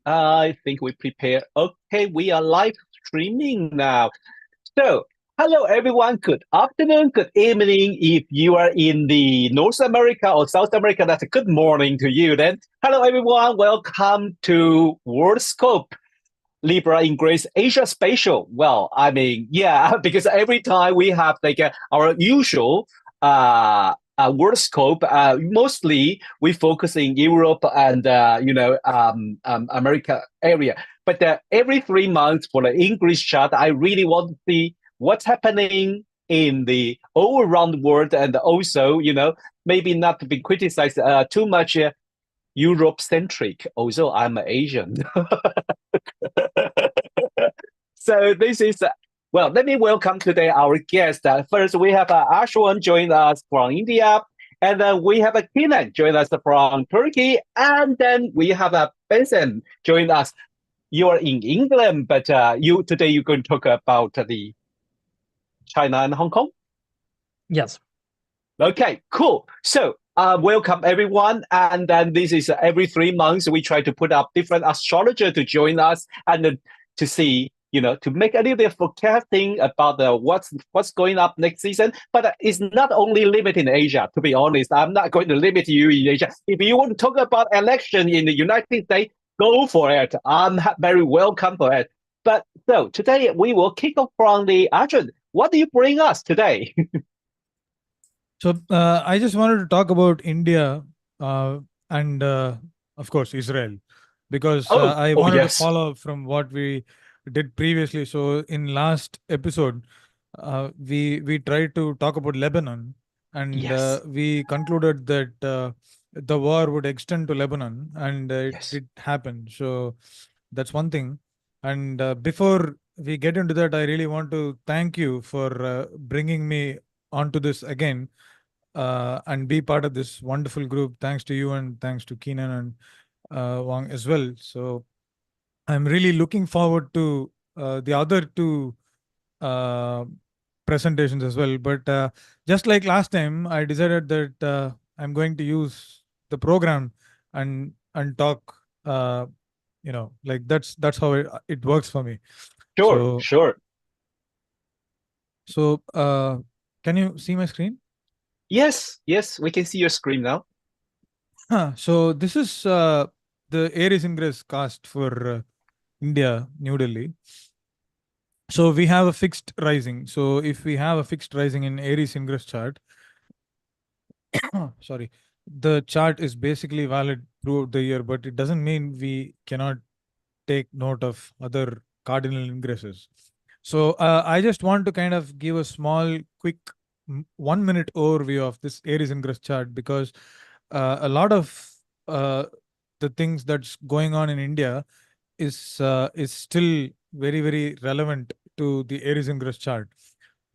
I think we prepare. Okay, we are live streaming now. So, hello everyone. Good afternoon, good evening. If you are in the North America or South America, that's a good morning to you then. Hello everyone. Welcome to Worldscope. Libra Ingress Asia Spatial. Well, I mean, yeah, because every time we have like our usual word scope, mostly we focus in Europe and America area. But every 3 months for the English chart, I really want to see what's happening in the all around world, and also, maybe not to be criticized too much Europe centric. Also, I'm Asian. So this is well. Let me welcome today our guest. First, we have Ashwin join us from India, and then we have Kenan join us from Turkey, and then we have Benson join us. You are in England, but you today you're going to talk about the China and Hong Kong. Yes. Okay, cool. So, welcome everyone. And then this is every 3 months we try to put up different astrologer to join us and to see, to make a little bit of forecasting about what's going up next season. But it's not only limited in Asia. To be honest, I'm not going to limit you in Asia. If you want to talk about election in the United States, go for it. I'm very welcome for it. But so today we will kick off from the Ashwin. What do you bring us today? So I just wanted to talk about India and of course Israel, because I wanted to follow up from what we did previously. So in last episode, we tried to talk about Lebanon, and we concluded that the war would extend to Lebanon, and it did happen. So that's one thing. And before we get into that, I really want to thank you for bringing me onto this again and be part of this wonderful group. Thanks to you, and thanks to Kenan and Wong as well. So I'm really looking forward to the other two presentations as well. But just like last time, I decided that I'm going to use the program and talk. Like that's how it works for me. Sure. So can you see my screen? Yes, we can see your screen now. So this is the Aries Ingress cast for India, New Delhi. So we have a fixed rising. So if we have a fixed rising in Aries Ingress chart, sorry, the chart is basically valid throughout the year, but it doesn't mean we cannot take note of other cardinal ingresses. So I just want to kind of give a small, quick 1 minute overview of this Aries Ingress chart, because a lot of the things that's going on in India is still very, very relevant to the Aries Ingress chart.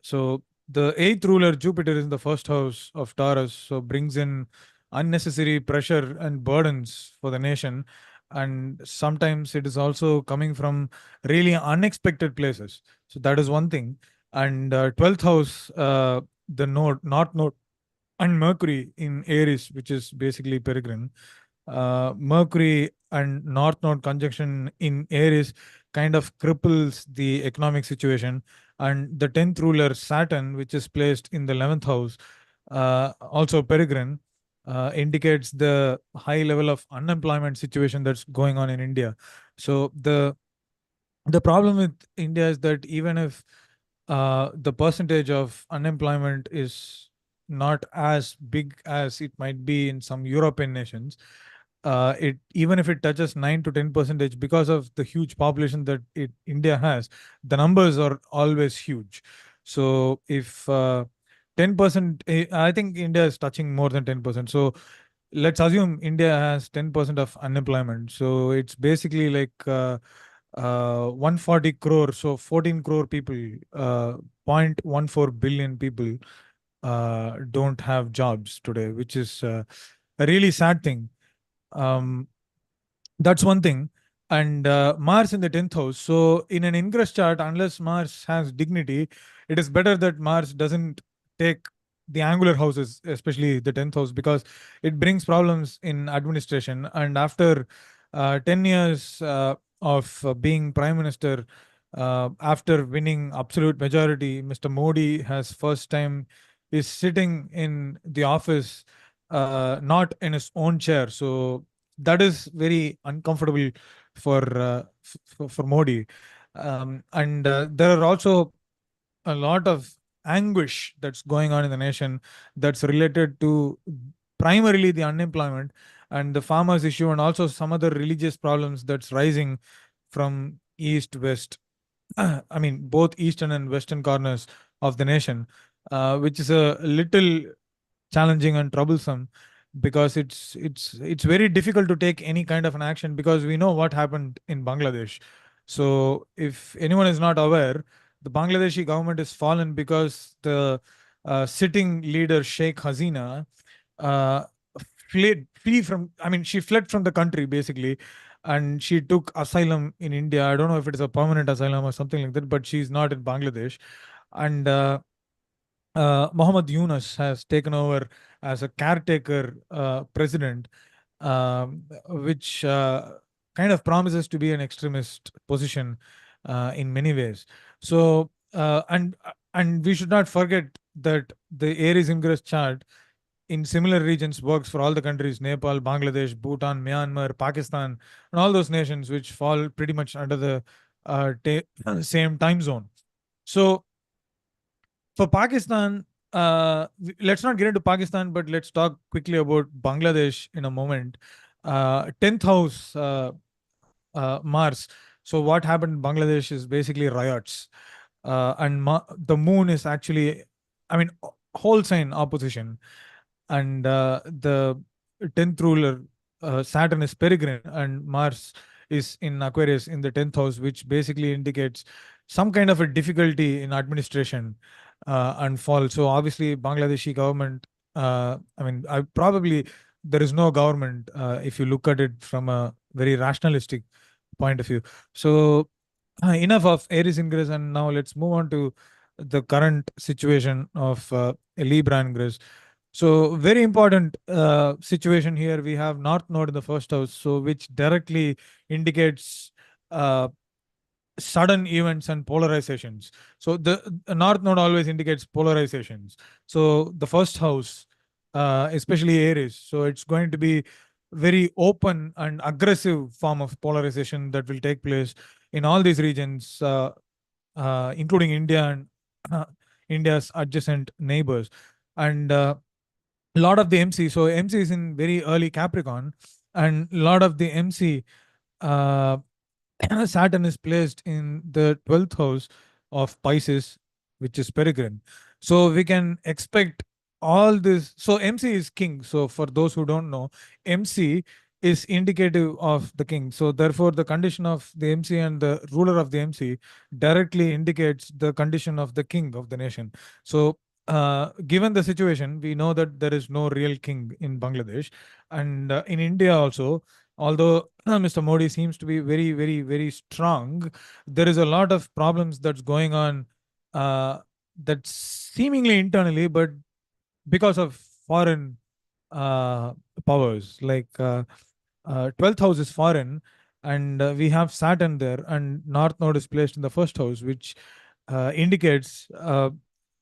So the eighth ruler, Jupiter, is in the first house of Taurus, so brings in unnecessary pressure and burdens for the nation. And sometimes it is also coming from really unexpected places. So that is one thing. And 12th house, the North Node, and Mercury in Aries, which is basically peregrine. Mercury and North Node conjunction in Aries kind of cripples the economic situation. And the 10th ruler, Saturn, which is placed in the 11th house, also peregrine, indicates the high level of unemployment situation that's going on in India. So the problem with India is that even if the percentage of unemployment is not as big as it might be in some European nations, it even if it touches 9 to 10%, because of the huge population that India has, the numbers are always huge. So if 10%, I think India is touching more than 10%. So let's assume India has 10% of unemployment. So it's basically like 140 crore, so 14 crore people, 0.14 billion people don't have jobs today, which is a really sad thing. That's one thing. And Mars in the 10th house. So in an ingress chart, unless Mars has dignity, it is better that Mars doesn't take the angular houses, especially the 10th house, because it brings problems in administration. And after 10 years of being prime minister, after winning absolute majority, Mr. Modi has first time is sitting in the office, not in his own chair. So that is very uncomfortable for Modi. And there are also a lot of anguish that's going on in the nation that's related to primarily the unemployment and the farmers issue, and also some other religious problems that's rising from east west, I mean both eastern and western corners of the nation, which is a little challenging and troublesome, because it's very difficult to take any kind of an action, because we know what happened in Bangladesh. So if anyone is not aware, the Bangladeshi government has fallen because the sitting leader Sheikh Hasina uh, she fled from the country basically, and she took asylum in India. I don't know if it is a permanent asylum or something like that, but she's not in Bangladesh. And Muhammad Yunus has taken over as a caretaker president, which kind of promises to be an extremist position in many ways. So, and we should not forget that the Aries Ingress chart in similar regions works for all the countries: Nepal, Bangladesh, Bhutan, Myanmar, Pakistan, and all those nations which fall pretty much under the same time zone. So for Pakistan, let's not get into Pakistan, but let's talk quickly about Bangladesh in a moment. 10th house, Mars. So what happened in Bangladesh is basically riots. And the moon is actually, I mean, whole sign opposition. And the 10th ruler, Saturn, is peregrine, and Mars is in Aquarius in the 10th house, which basically indicates some kind of a difficulty in administration and fall. So obviously, Bangladeshi government, I mean, there is no government if you look at it from a very rationalistic point of view. So enough of Aries Ingress, and now let's move on to the current situation of Libra Ingress. So very important situation here. We have North Node in the first house, so which directly indicates uh, sudden events and polarizations. So the North Node always indicates polarizations. So the first house, especially Aries, so it's going to be very open and aggressive form of polarization that will take place in all these regions, including India and India's adjacent neighbors. And a lot of the MC, so MC is in very early Capricorn, and a lot of the MC, uh, Saturn is placed in the 12th house of Pisces, which is peregrine. So we can expect all this. So MC is king. So for those who don't know, MC is indicative of the king. So therefore, the condition of the MC and the ruler of the MC directly indicates the condition of the king of the nation. So given the situation, we know that there is no real king in Bangladesh, and in India also, although Mr. Modi seems to be very, very, very strong, there is a lot of problems that's going on, that's seemingly internally, but because of foreign uh, powers. Like 12th house is foreign, and we have Saturn there, and North Node is placed in the first house, which indicates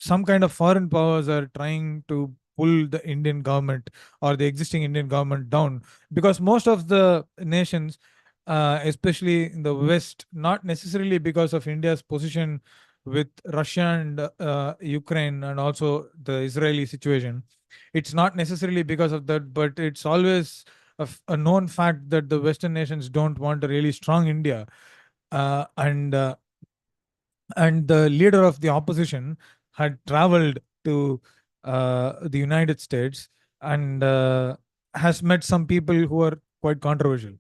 some kind of foreign powers are trying to pull the Indian government or the existing Indian government down, because most of the nations, especially in the West, not necessarily because of India's position with Russia and Ukraine, and also the Israeli situation. It's not necessarily because of that, but it's always a known fact that the Western nations don't want a really strong India. And the leader of the opposition had traveled to the United States, and has met some people who are quite controversial.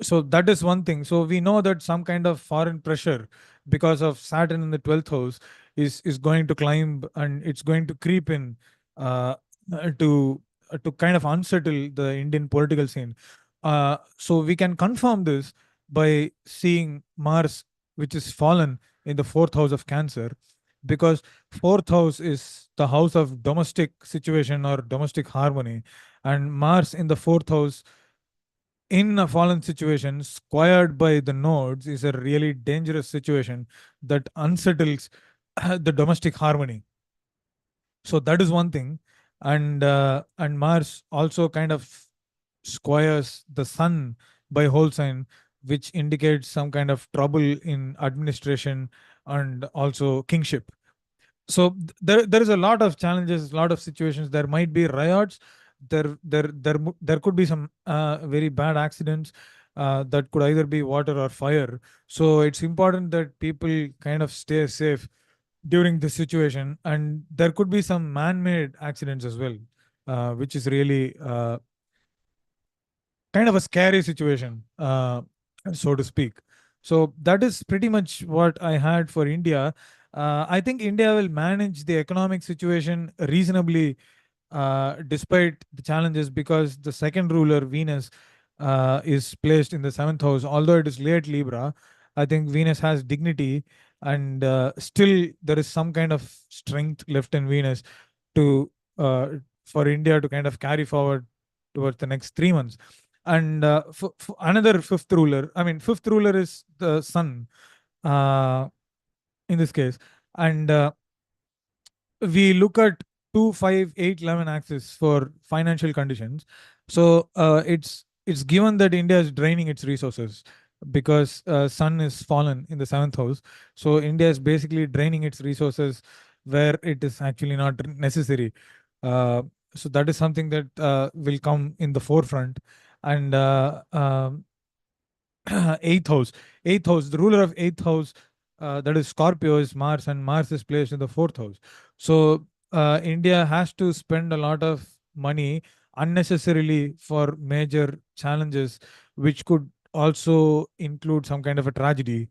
So that is one thing. So we know that some kind of foreign pressure because of Saturn in the 12th house is going to climb, and it's going to creep in to kind of unsettle the Indian political scene. So we can confirm this by seeing Mars, which is fallen in the fourth house of Cancer, because fourth house is the house of domestic situation or domestic harmony, and Mars in the fourth house in a fallen situation, squared by the nodes, is a really dangerous situation that unsettles the domestic harmony. So that is one thing. And Mars also kind of squares the sun by whole sign, which indicates some kind of trouble in administration and also kingship. So there is a lot of challenges, a lot of situations. There might be riots. There could be some very bad accidents that could either be water or fire. So it's important that people kind of stay safe during this situation. And there could be some man-made accidents as well, which is really kind of a scary situation, so to speak. So that is pretty much what I had for India. I think India will manage the economic situation reasonably despite the challenges, because the second ruler, Venus, is placed in the seventh house. Although it is late Libra, I think Venus has dignity, and still there is some kind of strength left in Venus to for India to kind of carry forward towards the next 3 months. And for another fifth ruler, I mean, fifth ruler is the sun uh, in this case. And we look at 2, 5, 8, 11 axis for financial conditions. So it's given that India is draining its resources because sun is fallen in the seventh house. So India is basically draining its resources where it is actually not necessary. Uh, so that is something that will come in the forefront. And eighth house, the ruler of eighth house, that is Scorpio, is Mars, and Mars is placed in the fourth house. So India has to spend a lot of money unnecessarily for major challenges, which could also include some kind of a tragedy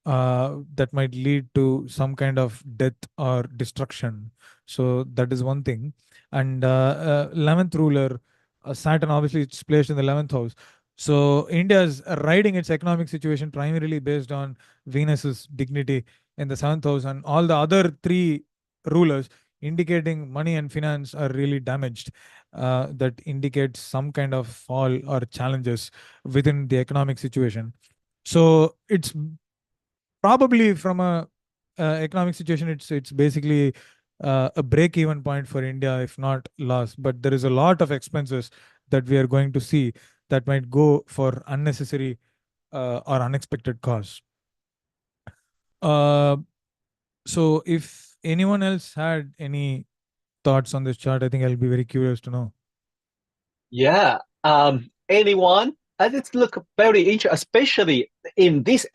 that might lead to some kind of death or destruction. So that is one thing. And 11th ruler, Saturn, obviously it's placed in the 11th house. So India is riding its economic situation primarily based on Venus's dignity in the seventh house, and all the other three rulers indicating money and finance are really damaged. That indicates some kind of fall or challenges within the economic situation. So it's probably from a economic situation, it's basically a break-even point for India, if not loss. But there is a lot of expenses that we are going to see that might go for unnecessary or unexpected costs. So if anyone else had any thoughts on this chart, I think I'll be very curious to know. Yeah. Anyone? It look very interesting, especially in this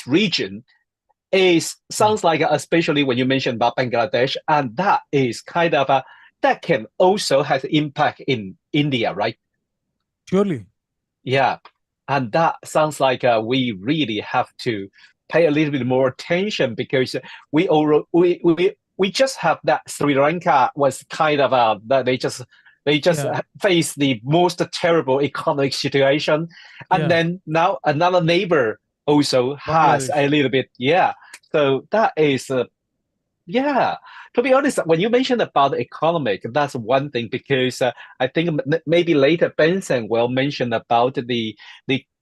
region. It sounds like, especially when you mentioned about Bangladesh, and that is kind of that can also have impact in India, right? Surely. Yeah, and that sounds like we really have to pay a little bit more attention, because we just have that Sri Lanka was kind of that they just Yeah. face the most terrible economic situation, and Yeah. then now another neighbor also has Bangladesh. a little bit, yeah. So that is yeah, to be honest, when you mentioned about the economic, that's one thing, because I think maybe later Benson will mention about the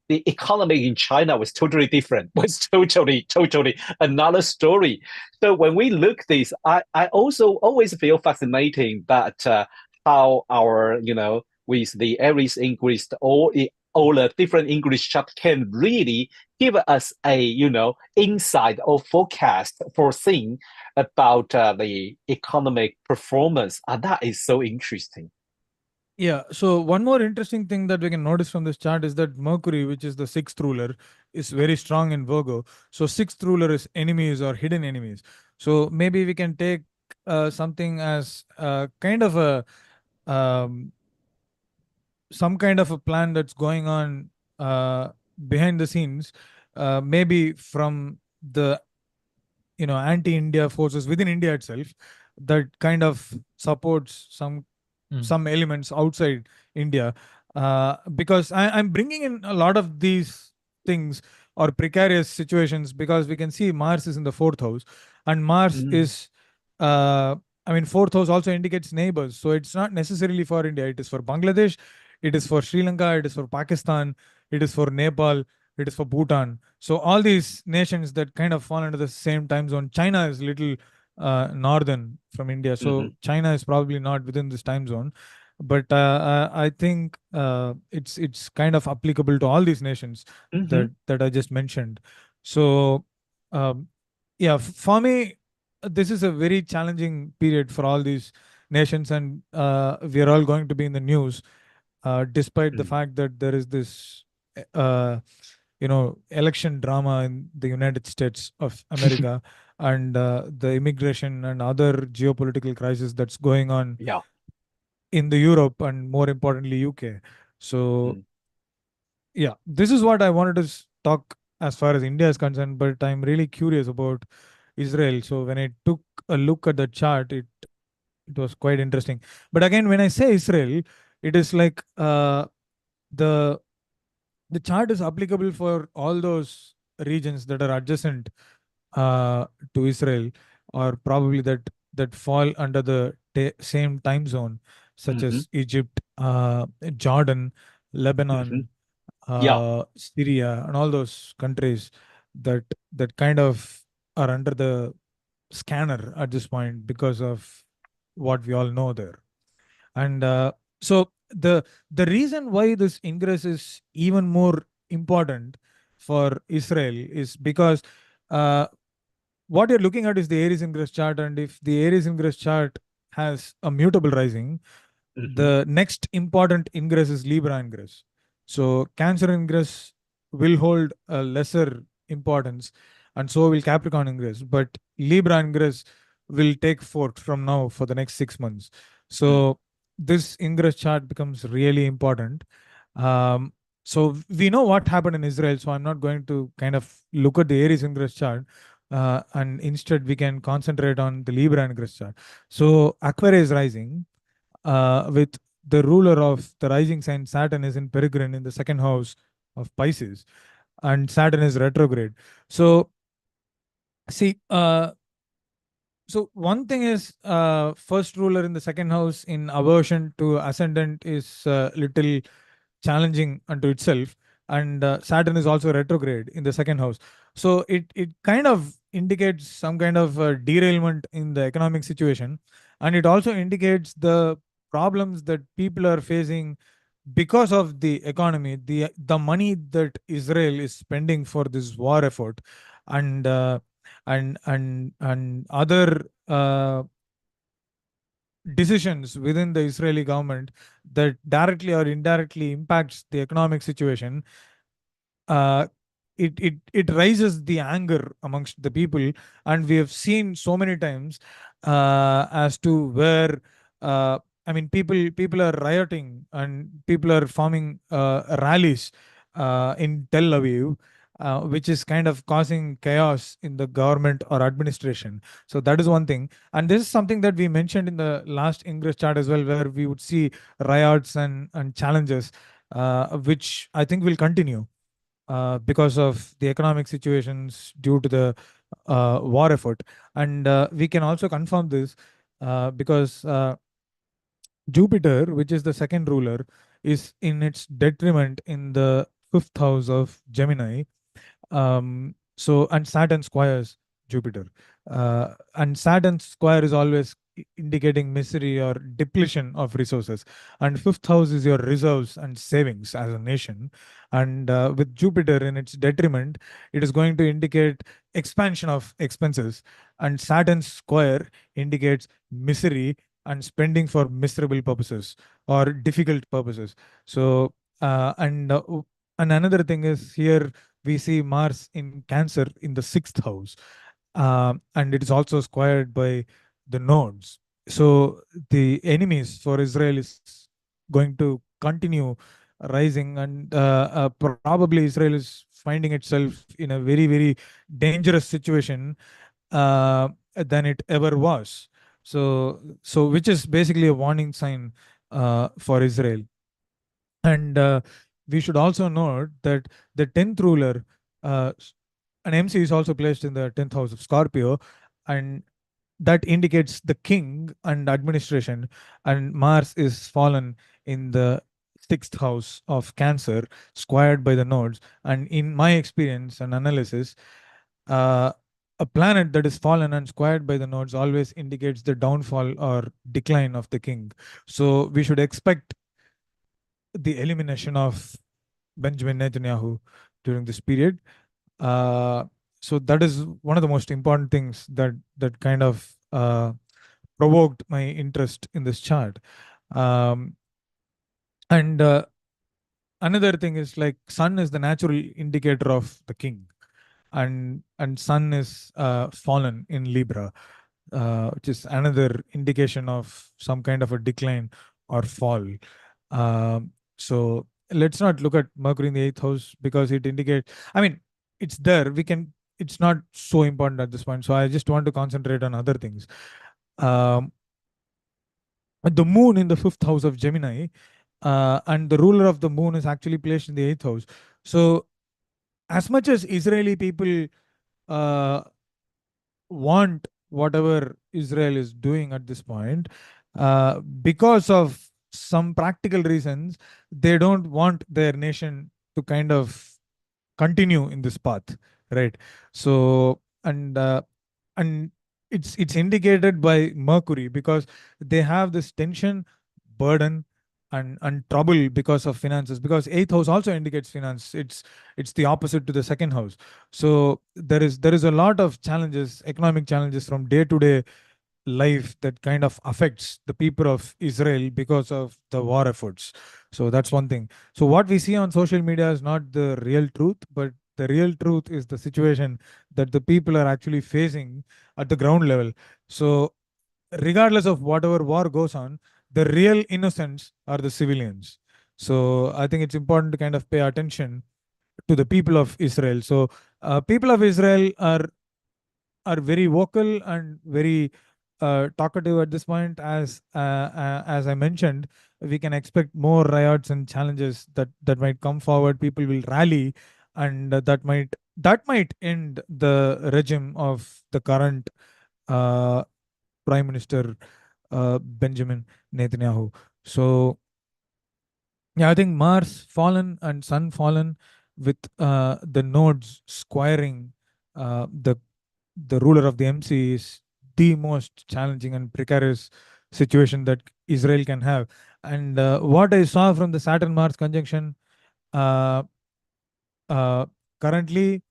economy in China was totally different, was totally another story. So when we look this, I also always feel fascinating that how our, with the Aries English, all the different English chapters can really give us a, insight or forecast, foreseeing about the economic performance. And that is so interesting. Yeah. So one more interesting thing that we can notice from this chart is that Mercury, which is the sixth ruler, is very strong in Virgo. So sixth ruler is enemies or hidden enemies. So maybe we can take something as kind of a some kind of a plan that's going on behind the scenes, maybe from the anti-India forces within India itself, that kind of supports some elements outside India. Because I'm bringing in a lot of these things or precarious situations, because we can see Mars is in the fourth house, and Mars is, I mean, fourth house also indicates neighbors. So it's not necessarily for India, it is for Bangladesh, it is for Sri Lanka, it is for Pakistan, it is for Nepal, it is for Bhutan. So all these nations that kind of fall under the same time zone. China is little northern from India, so China is probably not within this time zone. But I think it's kind of applicable to all these nations that I just mentioned. So yeah, for me, this is a very challenging period for all these nations, and we are all going to be in the news, despite the fact that there is this election drama in the United States of America and the immigration and other geopolitical crisis that's going on Yeah. in the Europe and more importantly UK. So yeah, this is what I wanted to talk as far as India is concerned, but I'm really curious about Israel. So when I took a look at the chart, it was quite interesting. But again, when I say Israel, it is like the chart is applicable for all those regions that are adjacent to Israel, or probably that fall under the same time zone, such as Egypt, Jordan, Lebanon, Syria, and all those countries that kind of are under the scanner at this point because of what we all know there. And so the reason why this ingress is even more important for Israel is because what you're looking at is the Aries ingress chart, and if the Aries ingress chart has a mutable rising, the next important ingress is Libra ingress. So Cancer ingress will hold a lesser importance, and so will Capricorn ingress. But Libra ingress will take fort from now for the next 6 months. So this ingress chart becomes really important. So we know what happened in Israel, so I'm not going to kind of look at the Aries ingress chart, and instead we can concentrate on the Libra ingress chart. So Aquarius is rising, with the ruler of the rising sign Saturn is in Peregrine in the second house of Pisces, and Saturn is retrograde. So see, so one thing is, first ruler in the second house in aversion to ascendant is little challenging unto itself, and Saturn is also retrograde in the second house. So it kind of indicates some kind of derailment in the economic situation, and it also indicates the problems that people are facing because of the economy, the money that Israel is spending for this war effort, and other decisions within the Israeli government that directly or indirectly impacts the economic situation. It raises the anger amongst the people, and we have seen so many times as to where I mean people are rioting and people are forming rallies in Tel Aviv, which is kind of causing chaos in the government or administration. So that is one thing. And this is something that we mentioned in the last Ingress chart as well, where we would see riots and challenges, which I think will continue because of the economic situations due to the war effort. And we can also confirm this because Jupiter, which is the second ruler, is in its detriment in the fifth house of Gemini. So, and Saturn squares Jupiter. And Saturn square is always indicating misery or depletion of resources. And fifth house is your reserves and savings as a nation. And with Jupiter in its detriment, it is going to indicate expansion of expenses. And Saturn square indicates misery and spending for miserable purposes or difficult purposes. So, and another thing is here we see Mars in Cancer in the sixth house, and it is also squared by the nodes. So the enemies for Israel is going to continue rising, and probably Israel is finding itself in a very, very dangerous situation than it ever was. So which is basically a warning sign for Israel. And we should also note that the 10th ruler, an MC, is also placed in the 10th house of Scorpio, and that indicates the king and administration. And Mars is fallen in the 6th house of Cancer squared by the nodes. And in my experience and analysis, a planet that is fallen and squared by the nodes always indicates the downfall or decline of the king. So we should expect the elimination of Benjamin Netanyahu during this period. So that is one of the most important things that kind of provoked my interest in this chart. And another thing is like sun is the natural indicator of the king, and sun is fallen in Libra, which is another indication of some kind of a decline or fall. So let's not look at Mercury in the 8th house because it indicates, I mean, it's there. It's not so important at this point. So I just want to concentrate on other things. The moon in the 5th house of Gemini, and the ruler of the moon is actually placed in the 8th house. So as much as Israeli people want whatever Israel is doing at this point, because of some practical reasons, they don't want their nation to kind of continue in this path, right? So and it's indicated by Mercury because they have this tension, burden, and trouble because of finances. Because 8th house also indicates finance. It's the opposite to the 2nd house. So there is a lot of challenges, economic challenges from day to day life that kind of affects the people of Israel because of the war efforts. So that's one thing. So what we see on social media is not the real truth, but the real truth is the situation that the people are actually facing at the ground level. So regardless of whatever war goes on, the real innocents are the civilians. So I think it's important to kind of pay attention to the people of Israel. So people of Israel are very vocal and very talkative at this point. As I mentioned, we can expect more riots and challenges that might come forward. People will rally, and that might end the regime of the current Prime Minister Benjamin Netanyahu. So yeah, I think Mars fallen and Sun fallen with the nodes squaring the ruler of the MC is the most challenging and precarious situation that Israel can have. And what I saw from the Saturn Mars conjunction uh, currently,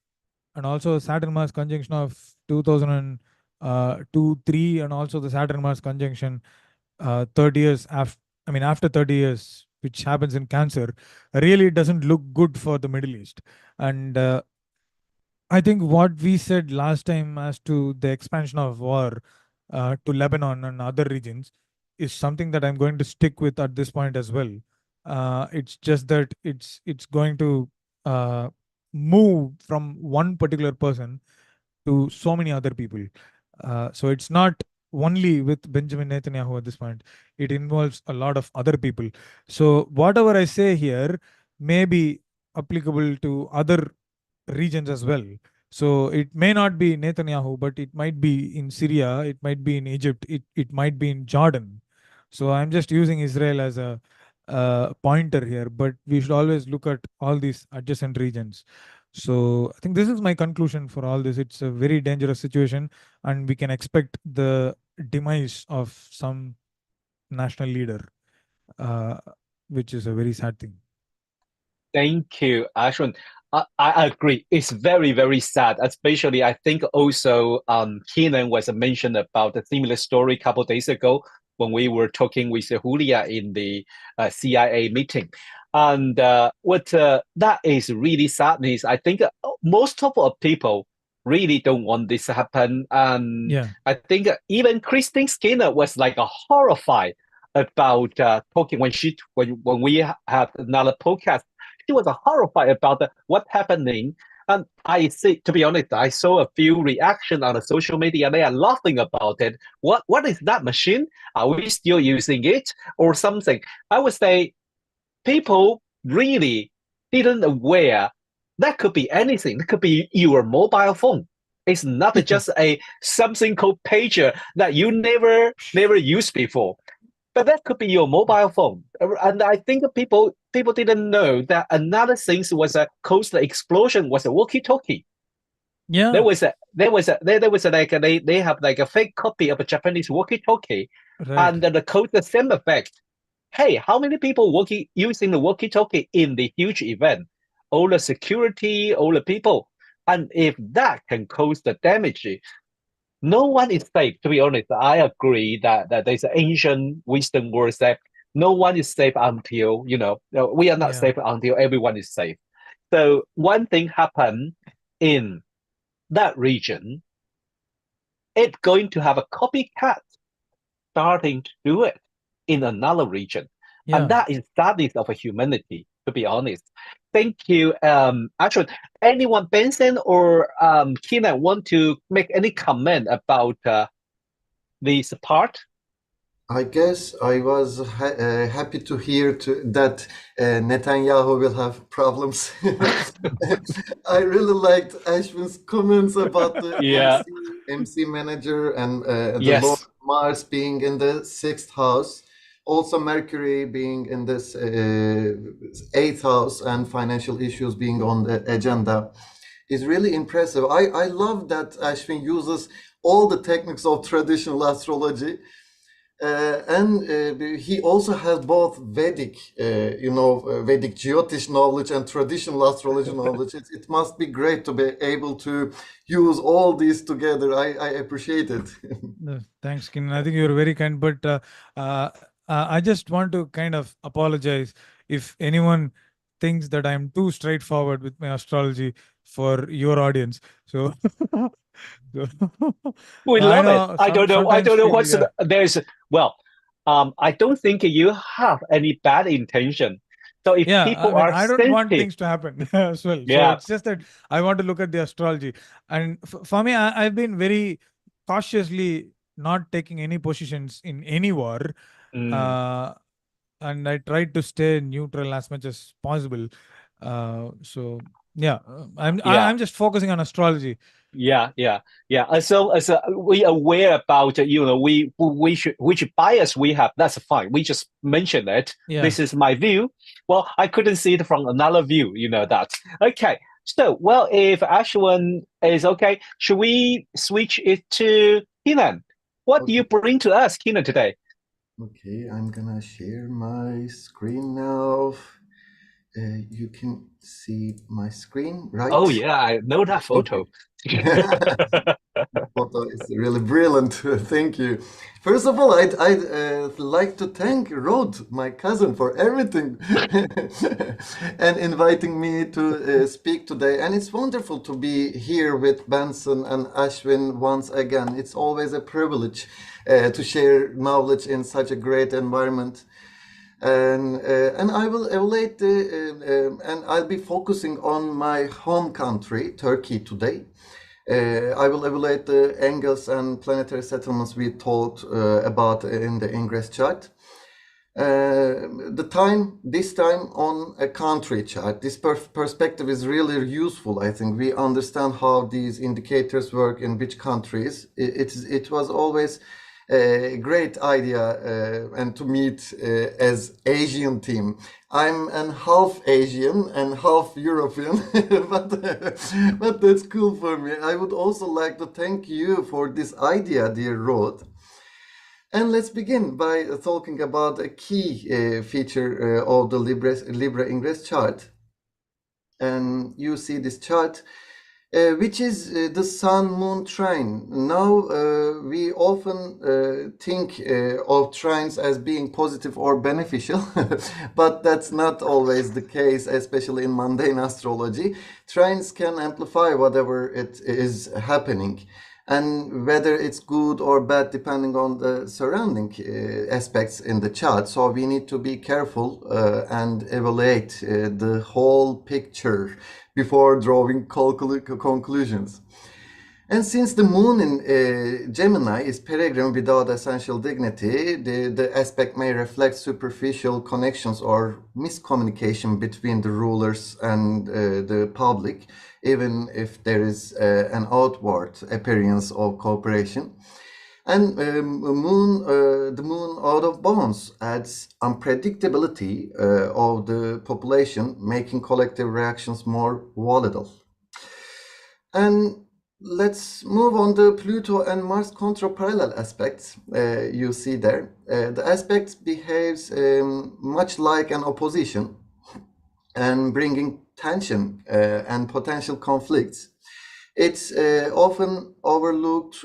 and also Saturn Mars conjunction of 2002-3, and also the Saturn Mars conjunction 30 years after, I mean, after 30 years, which happens in Cancer, really doesn't look good for the Middle East. And I think what we said last time as to the expansion of war to Lebanon and other regions is something that I'm going to stick with at this point as well. It's just that it's going to move from one particular person to so many other people. So it's not only with Benjamin Netanyahu at this point. It involves a lot of other people. So whatever I say here may be applicable to other regions as well. So it may not be Netanyahu, but it might be in Syria, it might be in Egypt, it might be in Jordan. So I'm just using Israel as a pointer here, but we should always look at all these adjacent regions. So I think this is my conclusion for all this. It's a very dangerous situation, and we can expect the demise of some national leader, which is a very sad thing. Thank you, Ashwin. I agree. It's very, very sad. Especially, I think also Kenan was mentioned about a similar story a couple of days ago when we were talking with Julia in the CIA meeting. And what that is really sadness. I think most of our people really don't want this to happen. And Yeah. I think even Christine Skinner was like horrified about talking when we have another podcast. She was horrified about what's happening. And I see, to be honest, I saw a few reactions on the social media. They are laughing about it. What is that machine? Are we still using it or something? I would say people really didn't aware that could be anything. It could be your mobile phone. It's not just a something called pager that you never used before. but that could be your mobile phone. And I think people didn't know that another thing was a coastal explosion was a walkie-talkie. Yeah. There was like they have like a fake copy of a Japanese walkie-talkie, Right. and the code the same effect. Hey, how many people using the walkie-talkie in the huge event? All the security, all the people, and if that can cause the damage, no one is safe. To be honest, I agree that there's an ancient wisdom word that no one is safe until we are not Yeah. safe until everyone is safe. So one thing happened in that region, it's going to have a copycat starting to do it in another region. Yeah. And that is sadness of humanity, to be honest. Thank you. Actually, anyone, Benson or Kenan, want to make any comment about this part? I guess I was happy to hear that Netanyahu will have problems. I really liked Ashwin's comments about the Yeah. MC manager and the Yes. Lord Mars being in the 6th house, also Mercury being in this 8th house, and financial issues being on the agenda is really impressive. I love that Ashwin uses all the techniques of traditional astrology. And he also has both Vedic, Vedic Jyotish knowledge and traditional astrology knowledge. It must be great to be able to use all these together. I appreciate it. Thanks, Kenan. I think you're very kind, but I just want to kind of apologize if anyone thinks that I'm too straightforward with my astrology for your audience. So, We I love know it. I don't know sometimes what's yeah. there's well, I don't think you have any bad intention. So if Yeah, people I mean, are I don't want sensitive, things to happen as well. So yeah, it's just that I want to look at the astrology. And for me, I've been very cautiously not taking any positions in any war. And I tried to stay neutral as much as possible. So yeah, yeah. I'm just focusing on astrology. Yeah. So as we aware about we should which bias we have. That's fine. We just mention it. Yeah. This is my view. Well, I couldn't see it from another view. You know that. Okay. So well, if Ashwin is okay, should we switch it to Kenan? What do you bring to us, Kenan, today? Okay, I'm gonna share my screen now. You can see my screen, right? Oh yeah, I know that photo. Okay. Photo is really brilliant. Thank you. First of all, I'd like to thank Rod, my cousin, for everything and inviting me to speak today. And it's wonderful to be here with Benson and Ashwin once again. It's always a privilege to share knowledge in such a great environment. And I will evaluate and I'll be focusing on my home country, Turkey, today. I will evaluate the angles and planetary settlements we talked about in the Ingress chart. This time on a country chart. This perspective is really useful. I think we understand how these indicators work in which countries. It was always a great idea and to meet as Asian team. I'm an half Asian and half European, but that's cool for me. I would also like to thank you for this idea, dear Rod. And let's begin by talking about a key feature of the Libra Ingress chart. And you see this chart, which is the Sun-Moon trine. Now, we often think of trines as being positive or beneficial, but that's not always the case, especially in mundane astrology. Trines can amplify whatever it is happening, and whether it's good or bad depending on the surrounding aspects in the chart. So we need to be careful and evaluate the whole picture before drawing conclusions. And since the moon in Gemini is peregrine without essential dignity, the aspect may reflect superficial connections or miscommunication between the rulers and the public, even if there is an outward appearance of cooperation. And the moon out of balance adds unpredictability of the population, making collective reactions more volatile. And let's move on to Pluto and Mars contra-parallel aspects. You see there. The aspect behaves much like an opposition and bringing tension and potential conflicts. It's often overlooked,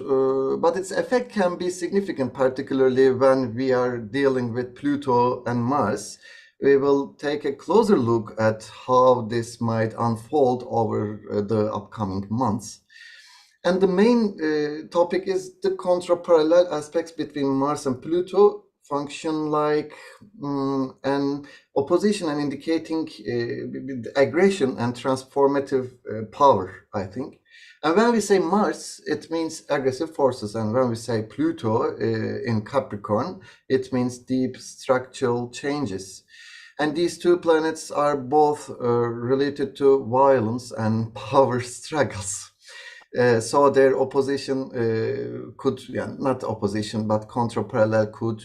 but its effect can be significant, particularly when we are dealing with Pluto and Mars. We will take a closer look at how this might unfold over the upcoming months. And the main topic is the contra-parallel aspects between Mars and Pluto function like an opposition and indicating aggression and transformative power, I think. And when we say Mars, it means aggressive forces. And when we say Pluto in Capricorn, it means deep structural changes. And these two planets are both related to violence and power struggles. So their opposition could, not opposition, but contra-parallel could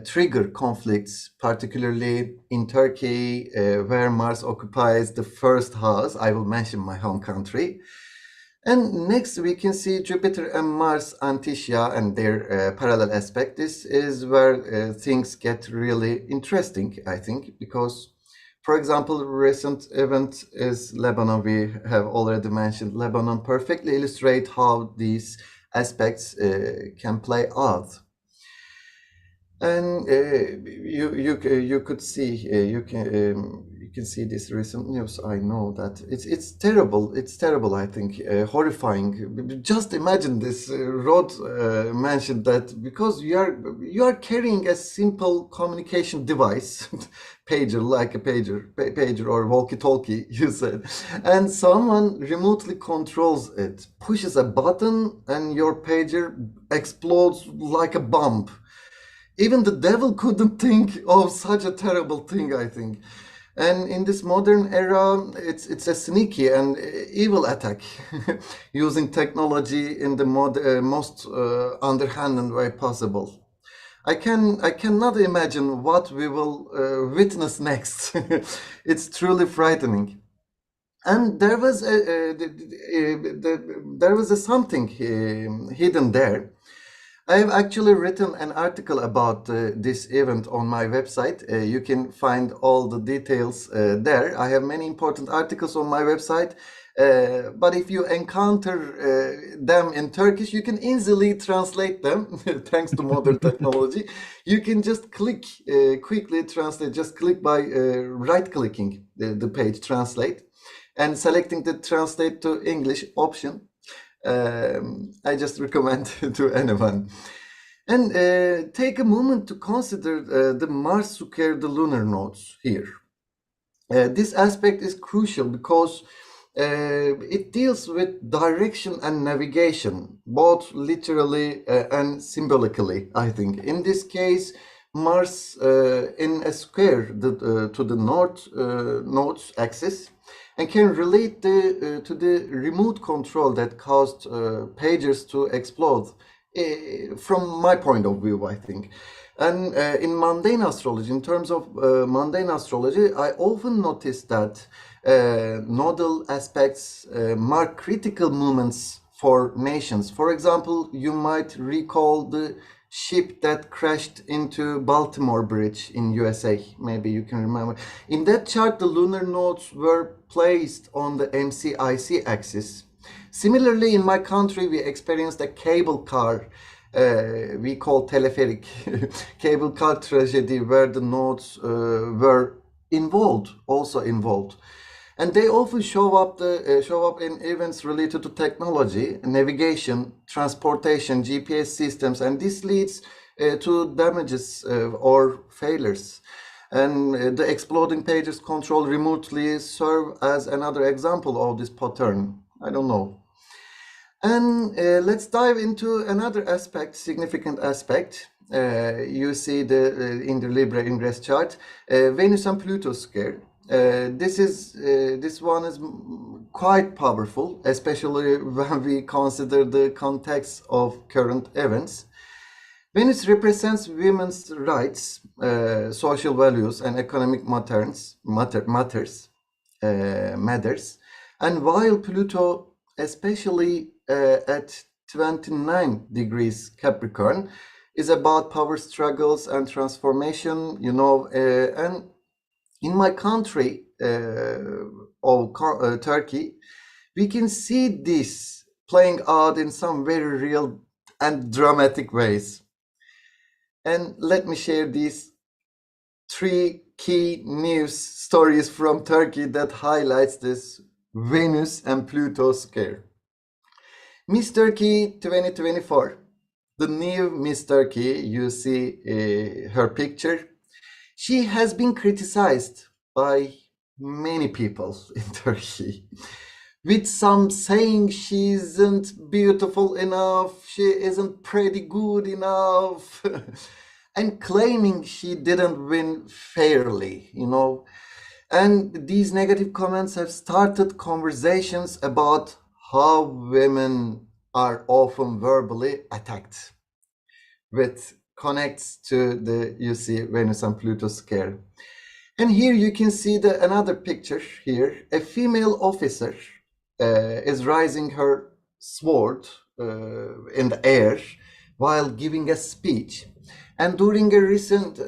trigger conflicts, particularly in Turkey, where Mars occupies the first house. I will mention my home country. And next we can see Jupiter and Mars Anticia and their parallel aspect. This is where things get really interesting, I think, because, for example, recent event is Lebanon. We have already mentioned Lebanon perfectly illustrate how these aspects can play out. And you could see you can see this recent news. I know that it's terrible. It's terrible. I think horrifying. Just imagine this. Rod mentioned that because you are carrying a simple communication device, pager, like a pager or walkie-talkie, you said, and someone remotely controls it, pushes a button, and your pager explodes like a bomb. Even the devil couldn't think of such a terrible thing, I think. And in this modern era, it's a sneaky and evil attack using technology in the most underhanded way possible. I cannot imagine what we will witness next. It's truly frightening. And there was something hidden there. I have actually written an article about this event on my website. You can find all the details there. I have many important articles on my website, but if you encounter them in Turkish, you can easily translate them thanks to modern technology. You can just quickly translate, just click by right-clicking the page translate and selecting the translate to English option. I just recommend to anyone. And take a moment to consider the Mars square the lunar nodes here. This aspect is crucial because it deals with direction and navigation, both literally and symbolically, I think. In this case, Mars in a square to the north nodes axis, and can relate to the remote control that caused pagers to explode, from my point of view, I think. And in mundane astrology, in terms of mundane astrology, I often notice that nodal aspects mark critical moments for nations. For example, you might recall the ship that crashed into Baltimore Bridge in USA. Maybe you can remember. In that chart, the lunar nodes were placed on the MCIC axis. Similarly, in my country, we experienced a cable car we call telepheric cable car tragedy, where the nodes were also involved. And they often show up in events related to technology, navigation, transportation, GPS systems, and this leads to damages or failures. And the exploding pages controlled remotely serve as another example of this pattern. I don't know. And let's dive into another aspect, significant aspect. You see in the Libra Ingress chart, Venus and Pluto square. This one is quite powerful, especially when we consider the context of current events. Venus represents women's rights, social values, and economic matters. And while Pluto, especially at 29 degrees Capricorn, is about power struggles and transformation, and in my country of Turkey, we can see this playing out in some very real and dramatic ways. And let me share these 3 key news stories from Turkey that highlights this Venus and Pluto scare. Miss Turkey 2024. The new Miss Turkey, you see her picture. She has been criticized by many people in Turkey, with some saying she isn't beautiful enough, she isn't pretty good enough, and claiming she didn't win fairly, And these negative comments have started conversations about how women are often verbally attacked, which connects to the, Venus and Pluto scare. And here you can see another picture here. A female officer is raising her sword in the air while giving a speech. And during a recent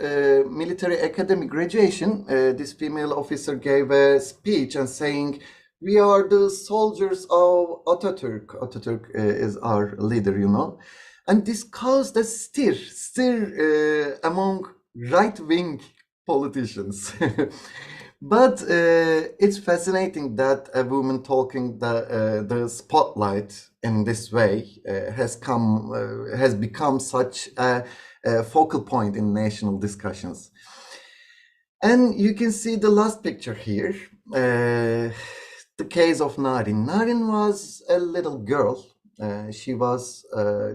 military academy graduation, this female officer gave a speech and saying, "We are the soldiers of Atatürk." Atatürk is our leader, And this caused a stir among right-wing politicians. But it's fascinating that a woman talking the spotlight in this way has become such a focal point in national discussions. And you can see the last picture here, the case of Narin. Narin was a little girl. She was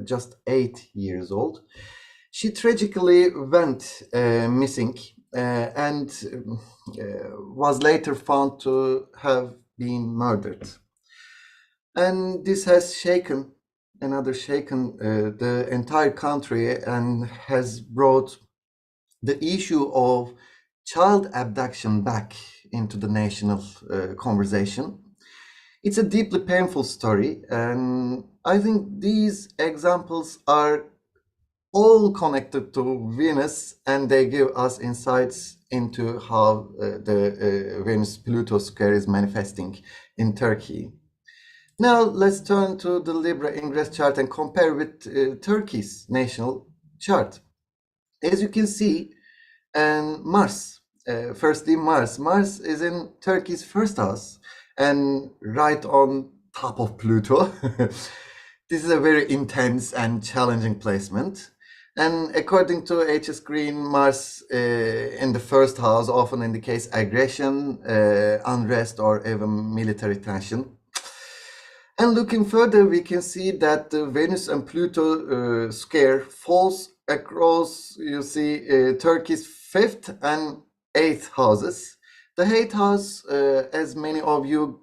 just 8 years old. She tragically went missing and was later found to have been murdered. And this has shaken the entire country and has brought the issue of child abduction back into the national conversation. It's a deeply painful story, and I think these examples are all connected to Venus, and they give us insights into how the Venus-Pluto square is manifesting in Turkey. Now let's turn to the Libra Ingress chart and compare with Turkey's national chart. As you can see, and Mars, firstly Mars is in Turkey's first house and right on top of Pluto. This is a very intense and challenging placement. And according to HS Green, Mars in the first house often indicates aggression, unrest, or even military tension. And looking further, we can see that the Venus and Pluto square falls across, Turkey's 5th and 8th houses. The 8th house, as many of you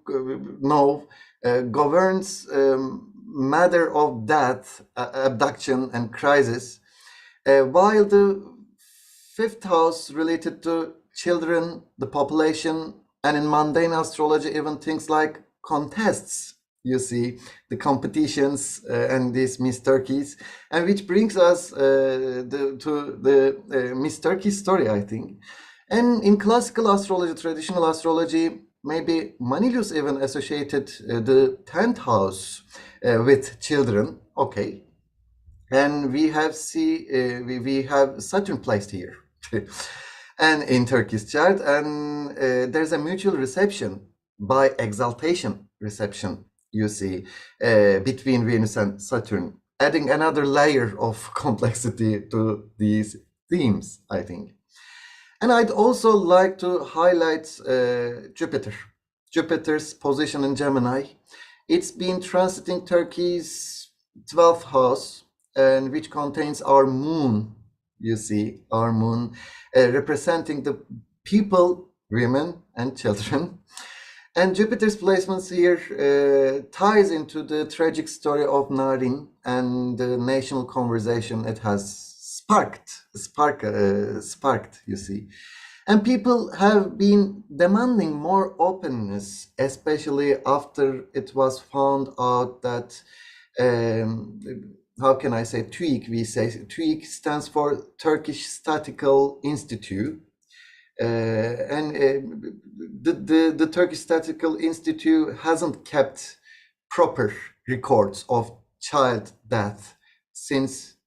know, governs matter of death, abduction, and crisis, while the 5th house related to children, the population, and in mundane astrology, even things like contests, the competitions and these Miss Turkeys, and which brings us to the Miss Turkey story, I think. And in classical astrology, traditional astrology, maybe Manilius even associated the 10th house with children. Okay, and we have Saturn placed here, and in Turkish chart, and there's a mutual reception by exaltation reception. Between Venus and Saturn, adding another layer of complexity to these themes, I think. And I'd also like to highlight Jupiter. Jupiter's position in Gemini. It's been transiting Turkey's 12th house, and which contains our moon, our moon, representing the people, women, and children. And Jupiter's placements here ties into the tragic story of Narin and the national conversation it has sparked, you see. And people have been demanding more openness, especially after it was found out that, how can I say, TÜİK, we say, TÜİK stands for Turkish Statistical Institute. The Turkish Statistical Institute hasn't kept proper records of child death since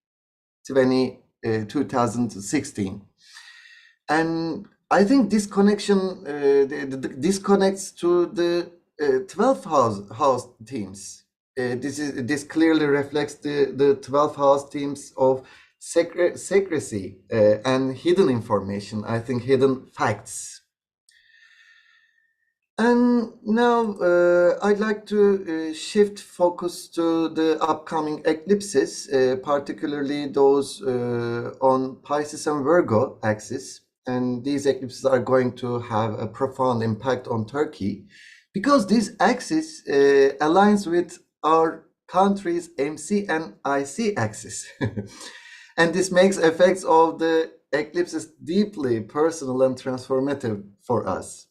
2016. And I think this connection disconnects to the 12th house themes. This clearly reflects the 12th house themes of secrecy and hidden information, I think hidden facts. And now I'd like to shift focus to the upcoming eclipses, particularly those on Pisces and Virgo axis. And these eclipses are going to have a profound impact on Turkey because this axis aligns with our country's MC and IC axis. And this makes effects of the eclipses deeply personal and transformative for us.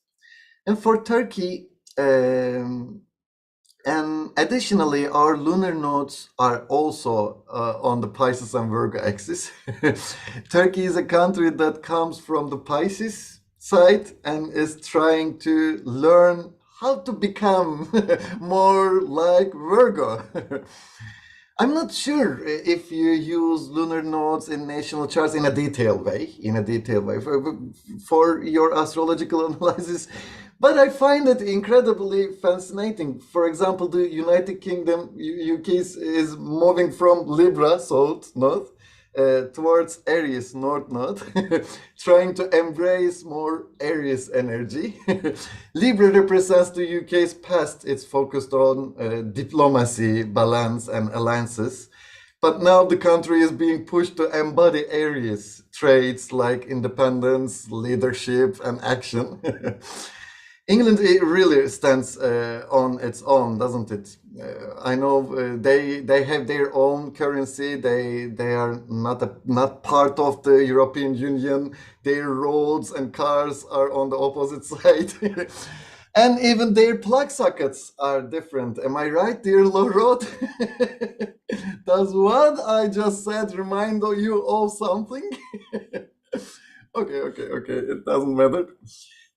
And for Turkey, and additionally, our lunar nodes are also on the Pisces and Virgo axis. Turkey is a country that comes from the Pisces side and is trying to learn how to become more like Virgo. I'm not sure if you use lunar nodes in national charts in a detailed way, for your astrological analysis, but I find it incredibly fascinating. For example, the United Kingdom, UK is moving from Libra, south, north, towards Aries, north, trying to embrace more Aries energy. Libra represents the UK's past. It's focused on diplomacy, balance, and alliances. But now the country is being pushed to embody Aries traits like independence, leadership, and action. England really stands on its own, doesn't it? I know they have their own currency. They are not part of the European Union. Their roads and cars are on the opposite side. And even their plug sockets are different. Am I right, dear Lorot? Does what I just said remind you of something? Okay. It doesn't matter.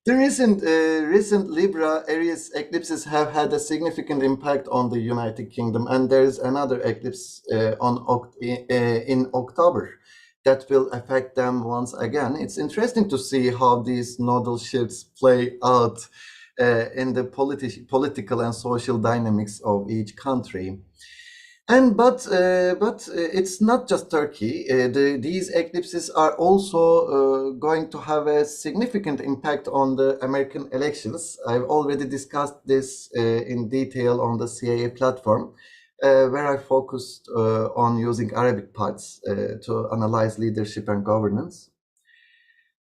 The recent Libra Aries eclipses have had a significant impact on the United Kingdom, and there's another eclipse in October that will affect them once again. It's interesting to see how these nodal shifts play out in the political and social dynamics of each country. But it's not just Turkey. These eclipses are also going to have a significant impact on the American elections. I've already discussed this in detail on the CIA platform, where I focused on using Arabic parts to analyze leadership and governance.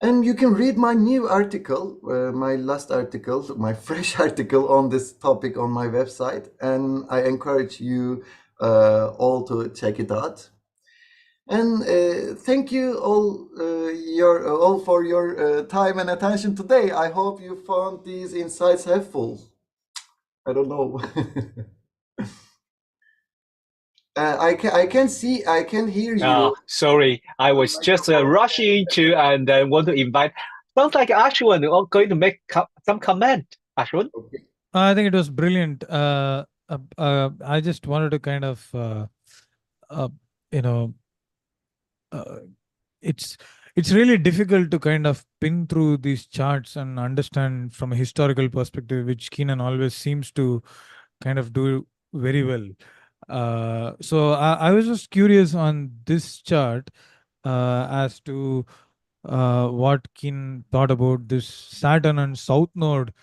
And you can read my new article, my last article, my fresh article on this topic on my website, and I encourage you all to check it out. And thank you all for your time and attention today. I hope you found these insights helpful. I don't know. I can hear you. Sorry, I was just rushing to and want to invite. Sounds like Ashwin are going to make some comment. Ashwin? Okay. I think it was brilliant. I just wanted to kind of, it's really difficult to kind of pin through these charts and understand from a historical perspective, which Kenan always seems to kind of do very well. So I was just curious on this chart as to what Kenan thought about this Saturn and South Node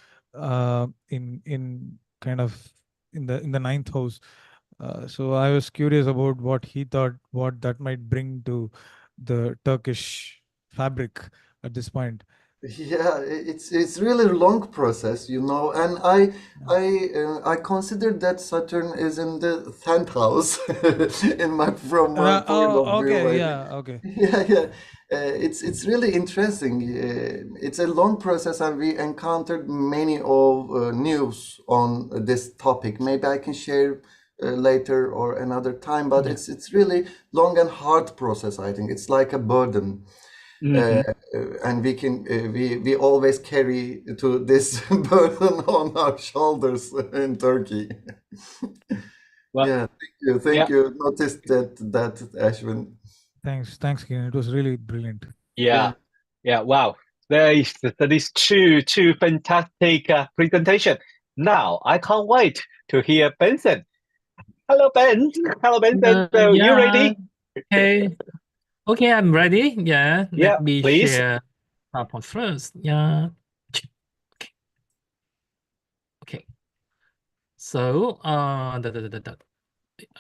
in kind of in the ninth house. So I was curious about what he thought, what that might bring to the Turkish fabric at this point. Yeah, it's really a long process, you know, and I consider that Saturn is in the 10th house in my from my point of Oh, view. okay, Like, yeah, okay. yeah, yeah, it's really interesting. It's a long process, and we encountered many of news on this topic. Maybe I can share later or another time, but Yeah. it's really long and hard process. I think it's like a burden. Mhm. And we always carry to this burden on our shoulders in Turkey. Well, Yeah, thank yeah, you. Noticed that Ashwin. Thanks, Kenan. It was really brilliant. yeah, Yeah, yeah. Wow, that is two fantastic presentation. Now I can't wait to hear Benson. Hello, Ben. Hello, Benson. So you Yeah, ready? okay. Okay, I'm ready. Yeah, Yeah, let me please. share PowerPoint first. Yeah. Okay. Okay. So, I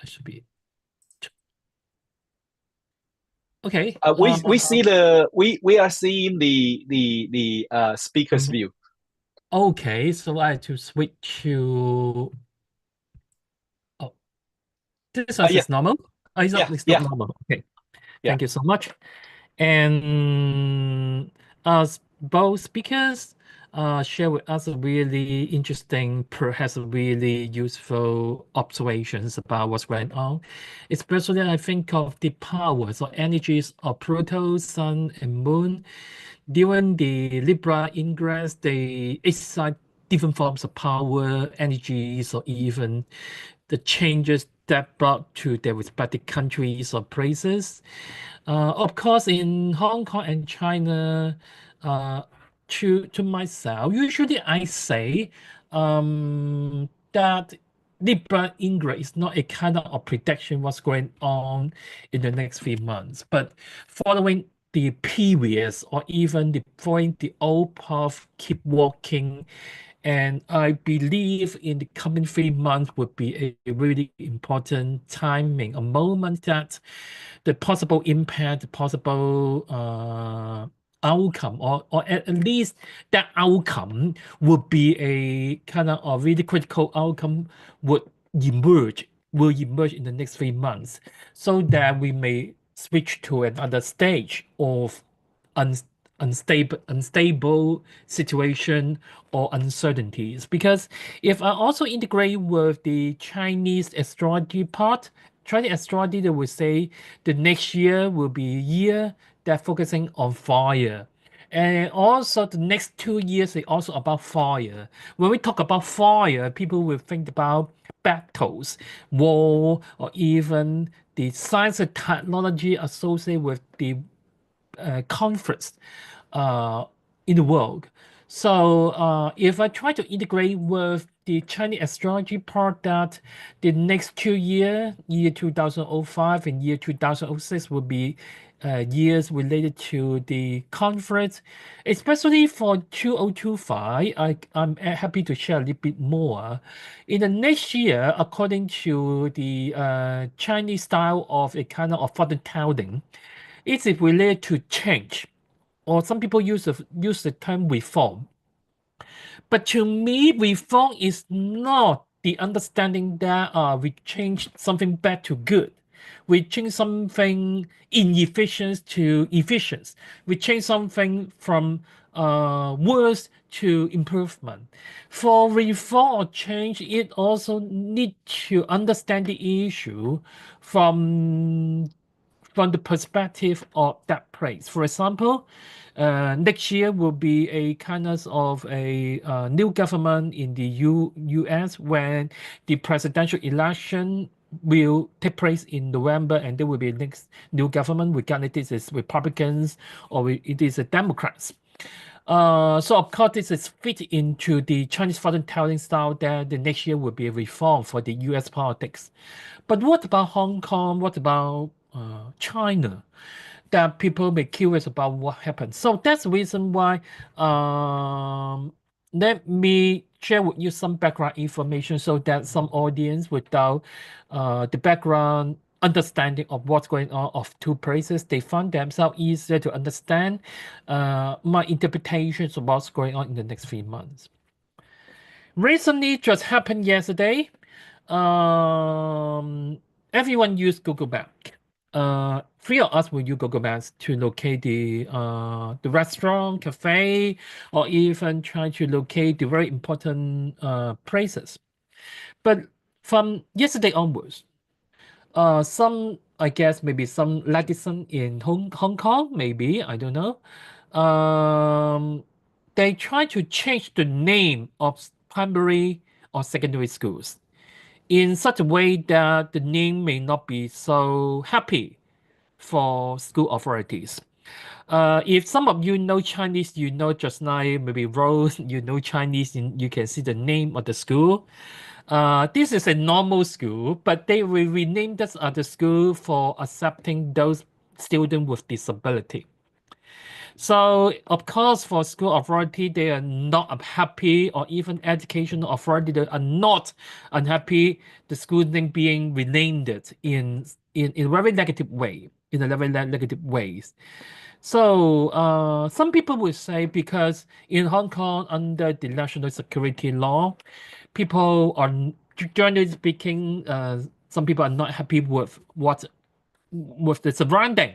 should be okay. We see we are seeing the speaker's view. Okay, so I have to switch to this one Yeah, is normal. It's yeah, it's yeah, not normal. Okay. yeah. Thank you so much. And both speakers share with us a really interesting, perhaps really useful observations about what's going on. Especially, I think of the powers or energies of Pluto, Sun, and Moon. During the Libra Ingress, they excite different forms of power, energies, or even the changes that brought to their respective countries or places. Of course, in Hong Kong and China, uh, to myself, usually I say that Libra Ingress is not a kind of prediction what's going on in the next few months, but following the periods or even the following the old path, keep walking. And I believe in the coming 3 months would be a really important timing, a moment that the possible impact, the possible outcome, or at least that outcome would be a kind of a really critical outcome would will emerge in the next 3 months, so that we may switch to another stage of un, unstable situation or uncertainties. Because if I also integrate with the Chinese astrology part, Chinese astrology, they will say the next year will be a year that focusing on fire. And also the next 2 years is also about fire. When we talk about fire, people will think about battles, war, or even the science and technology associated with the conflicts in the world. So if I try to integrate with the Chinese astrology part, that the next 2 years, year 2005 and year 2006, will be years related to the conflict, especially for 2025. I'm happy to share a little bit more. In the next year, according to the Chinese style of a kind of fortune telling, it is related to change, or some people use the term reform. But to me, reform is not the understanding that we change something bad to good. We change something inefficient to efficient. We change something from worse to improvement. For reform or change, it also need to understand the issue from the perspective of that place. For example, next year will be a kind of a new government in the U.S. when the presidential election will take place in November, and there will be next new government, regardless it is Republicans or it is a Democrats. So of course, this is fit into the Chinese fortune telling style that the next year will be a reform for the U.S. politics. But what about Hong Kong? What about China? That people may curious about what happened. So that's the reason why. Let me share with you some background information so that some audience without the background understanding of what's going on of two places. They find themselves easier to understand my interpretations of what's going on in the next 3 months. Recently, just happened yesterday. Everyone used Google Maps. 3 of us will use Google Maps to locate the restaurant, cafe, or even try to locate the very important places. But from yesterday onwards, some, I guess, maybe some legislation in Hong Kong, maybe, I don't know. They try to change the name of primary or secondary schools in such a way that the name may not be so happy for school authorities. If some of you know Chinese, you know just like maybe Rose, you know Chinese, you can see the name of the school. This is a normal school, but they will rename this other school for accepting those students with disability. So, of course, for school authority, they are not unhappy, or even educational authority, they are not unhappy the school name being renamed in a very negative way, in a very negative ways. So some people would say because in Hong Kong, under the national security law, people are, generally speaking, some people are not happy with the surrounding.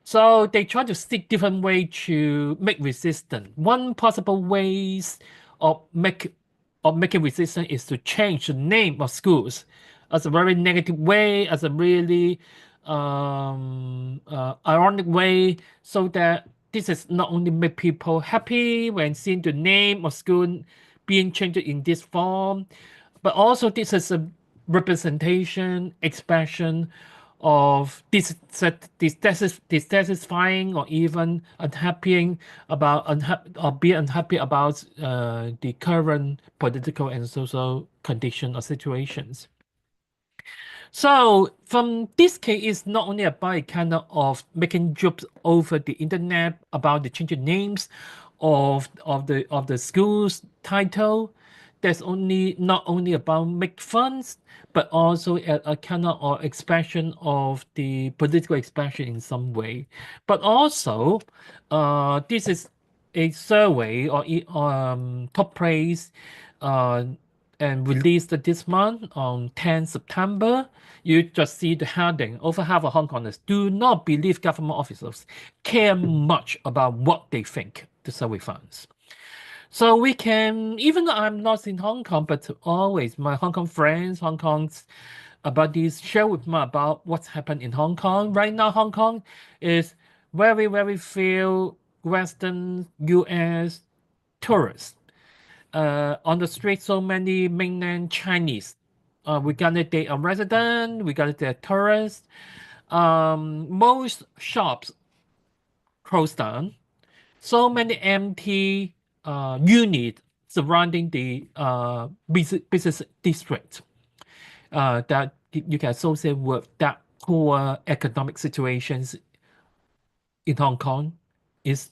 So they try to seek different way to make resistance. One possible ways of making resistance is to change the name of schools as a very negative way, as a really ironic way, so that this is not only make people happy when seeing the name of school being changed in this form, but also this is a representation, expression of dissatisfying or even unhappy about the current political and social condition or situations. So from this case, it's not only about a kind of making jokes over the internet about the changing names of the school's title. That's not only about make fun, but also a kind of expression of the political expression in some way. But also, this is a survey or top praise and released this month on 10 September. You just see the heading. Over half of Hong Kongers do not believe government officials care much about what they think the survey finds. So we can, even though I'm not in Hong Kong, but always my Hong Kong friends, Hong Kong's buddies share with me about what's happened in Hong Kong. Right now, Hong Kong is very, very few Western US tourists. On the street, so many mainland Chinese. We got it, they are resident, we got it, they're tourists. Most shops closed down. So many empty units surrounding the business district that you can associate with that poor economic situations in Hong Kong. Is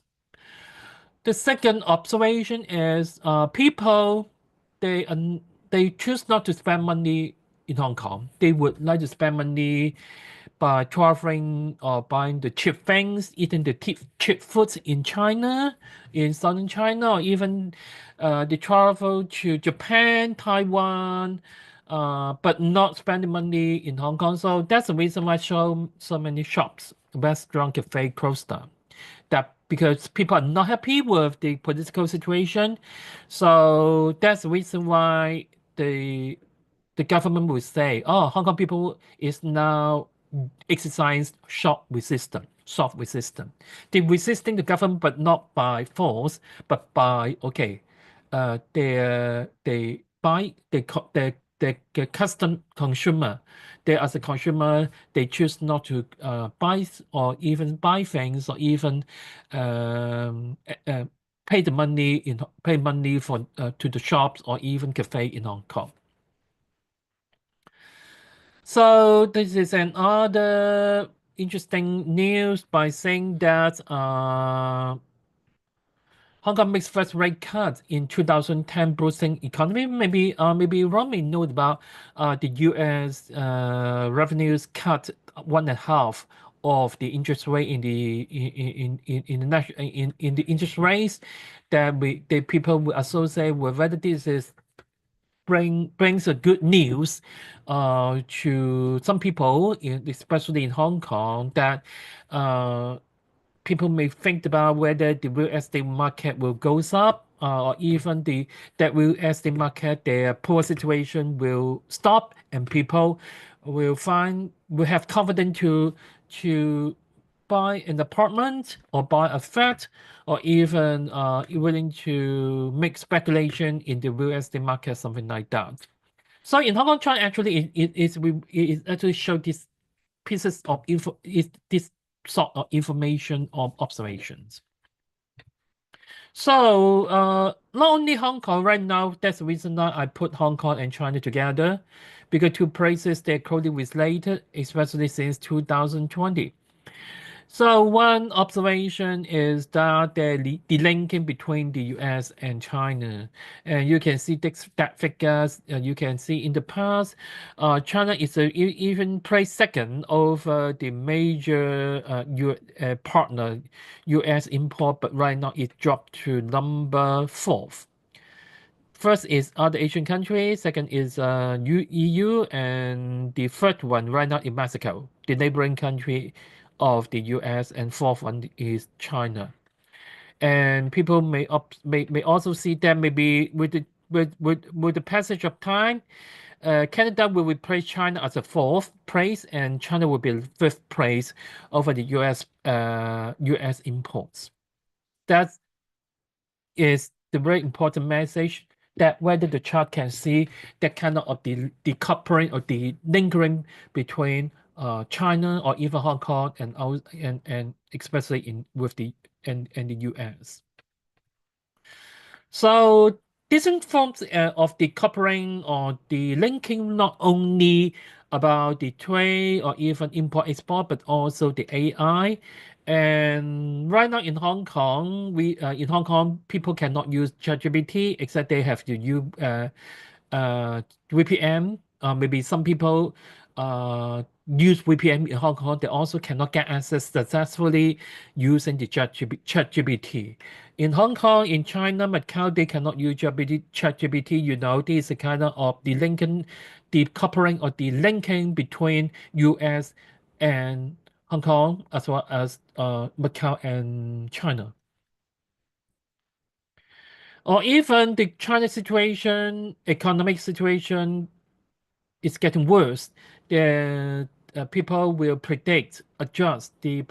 the second observation is people they choose not to spend money in Hong Kong. They would like to spend money by traveling or buying the cheap things, eating the cheap foods in China, in southern China, or even they travel to Japan, Taiwan, but not spending money in Hong Kong. So that's the reason why so many shops, restaurant, cafe closed down. That because people are not happy with the political situation. So that's the reason why the government will say, oh, Hong Kong people is now exercise soft resistance. They're resisting the government, but not by force, but by the custom consumer. They as a consumer, they choose not to buy or even buy things or even pay money for to the shops or even cafe in Hong Kong. So this is another interesting news by saying that Hong Kong makes first rate cut in 2010, boosting economy. Maybe Ron may know about the U.S. Revenues cut 1.5 of the interest rate in the in the interest rates that the people will associate with whether this is brings a good news to some people, especially in Hong Kong, that people may think about whether the real estate market will goes up, or even that real estate market, their poor situation will stop, and people will have confidence to buy an apartment or buy a flat, or even willing to make speculation in the real estate market, something like that. So in Hong Kong chart, actually, it actually show these pieces of this sort of information or observations. So not only Hong Kong right now, that's the reason that I put Hong Kong and China together, because two places they're closely related, especially since 2020. So one observation is that the linking between the US and China, and you can see that figures. You can see in the past, China is even placed second over the major partner US import, but right now it dropped to number 4th. First is other Asian countries, second is EU, and the third one right now is Mexico, the neighboring country of the US, and fourth one is China. And people may also see that maybe with the passage of time, Canada will replace China as a 4th place, and China will be 5th place over the US imports. That is the very important message, that whether the chart can see that kind of the decoupling or the lingering between China or even Hong Kong and especially with the US. So different forms of the coupling or the linking, not only about the trade or even import export, but also the AI. And right now in Hong Kong, people cannot use ChatGPT, except they have to use VPN. Maybe some people use VPN in Hong Kong. They also cannot get access successfully using the ChatGPT. In Hong Kong, in China, Macau, they cannot use ChatGPT. You know, this is a kind of the linking, the coupling or the linking between US and Hong Kong, as well as Macau and China. Or even the China situation, economic situation is getting worse. The people will adjust the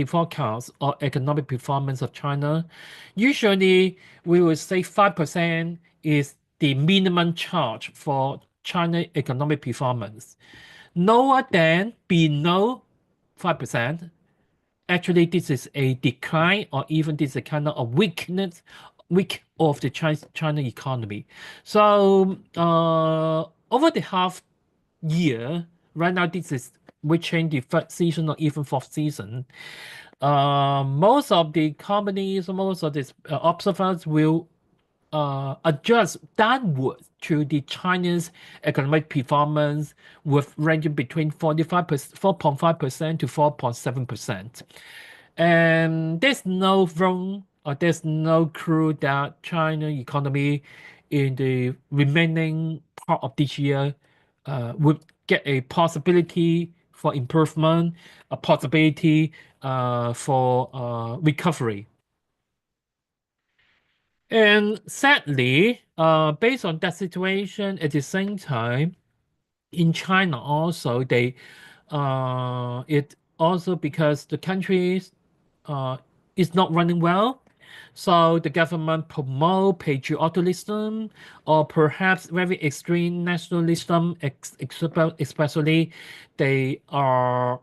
forecast or economic performance of China. Usually, we will say 5% is the minimum charge for China economic performance. Lower than below 5%. Actually, this is a decline, or even this is a kind of a weak of the China economy. So over the half year, right now this is reaching the 3rd season or even 4th season. Most of the companies, most of the observers will adjust downwards to the Chinese economic performance, with ranging between 4.5% to 4.7%. And there's no wrong, or there's no clue that China economy in the remaining part of this year would get a possibility for improvement, a possibility for recovery. And sadly, based on that situation, at the same time, in China also, it also because the country is not running well, so the government promote patriotism or perhaps very extreme nationalism, especially they are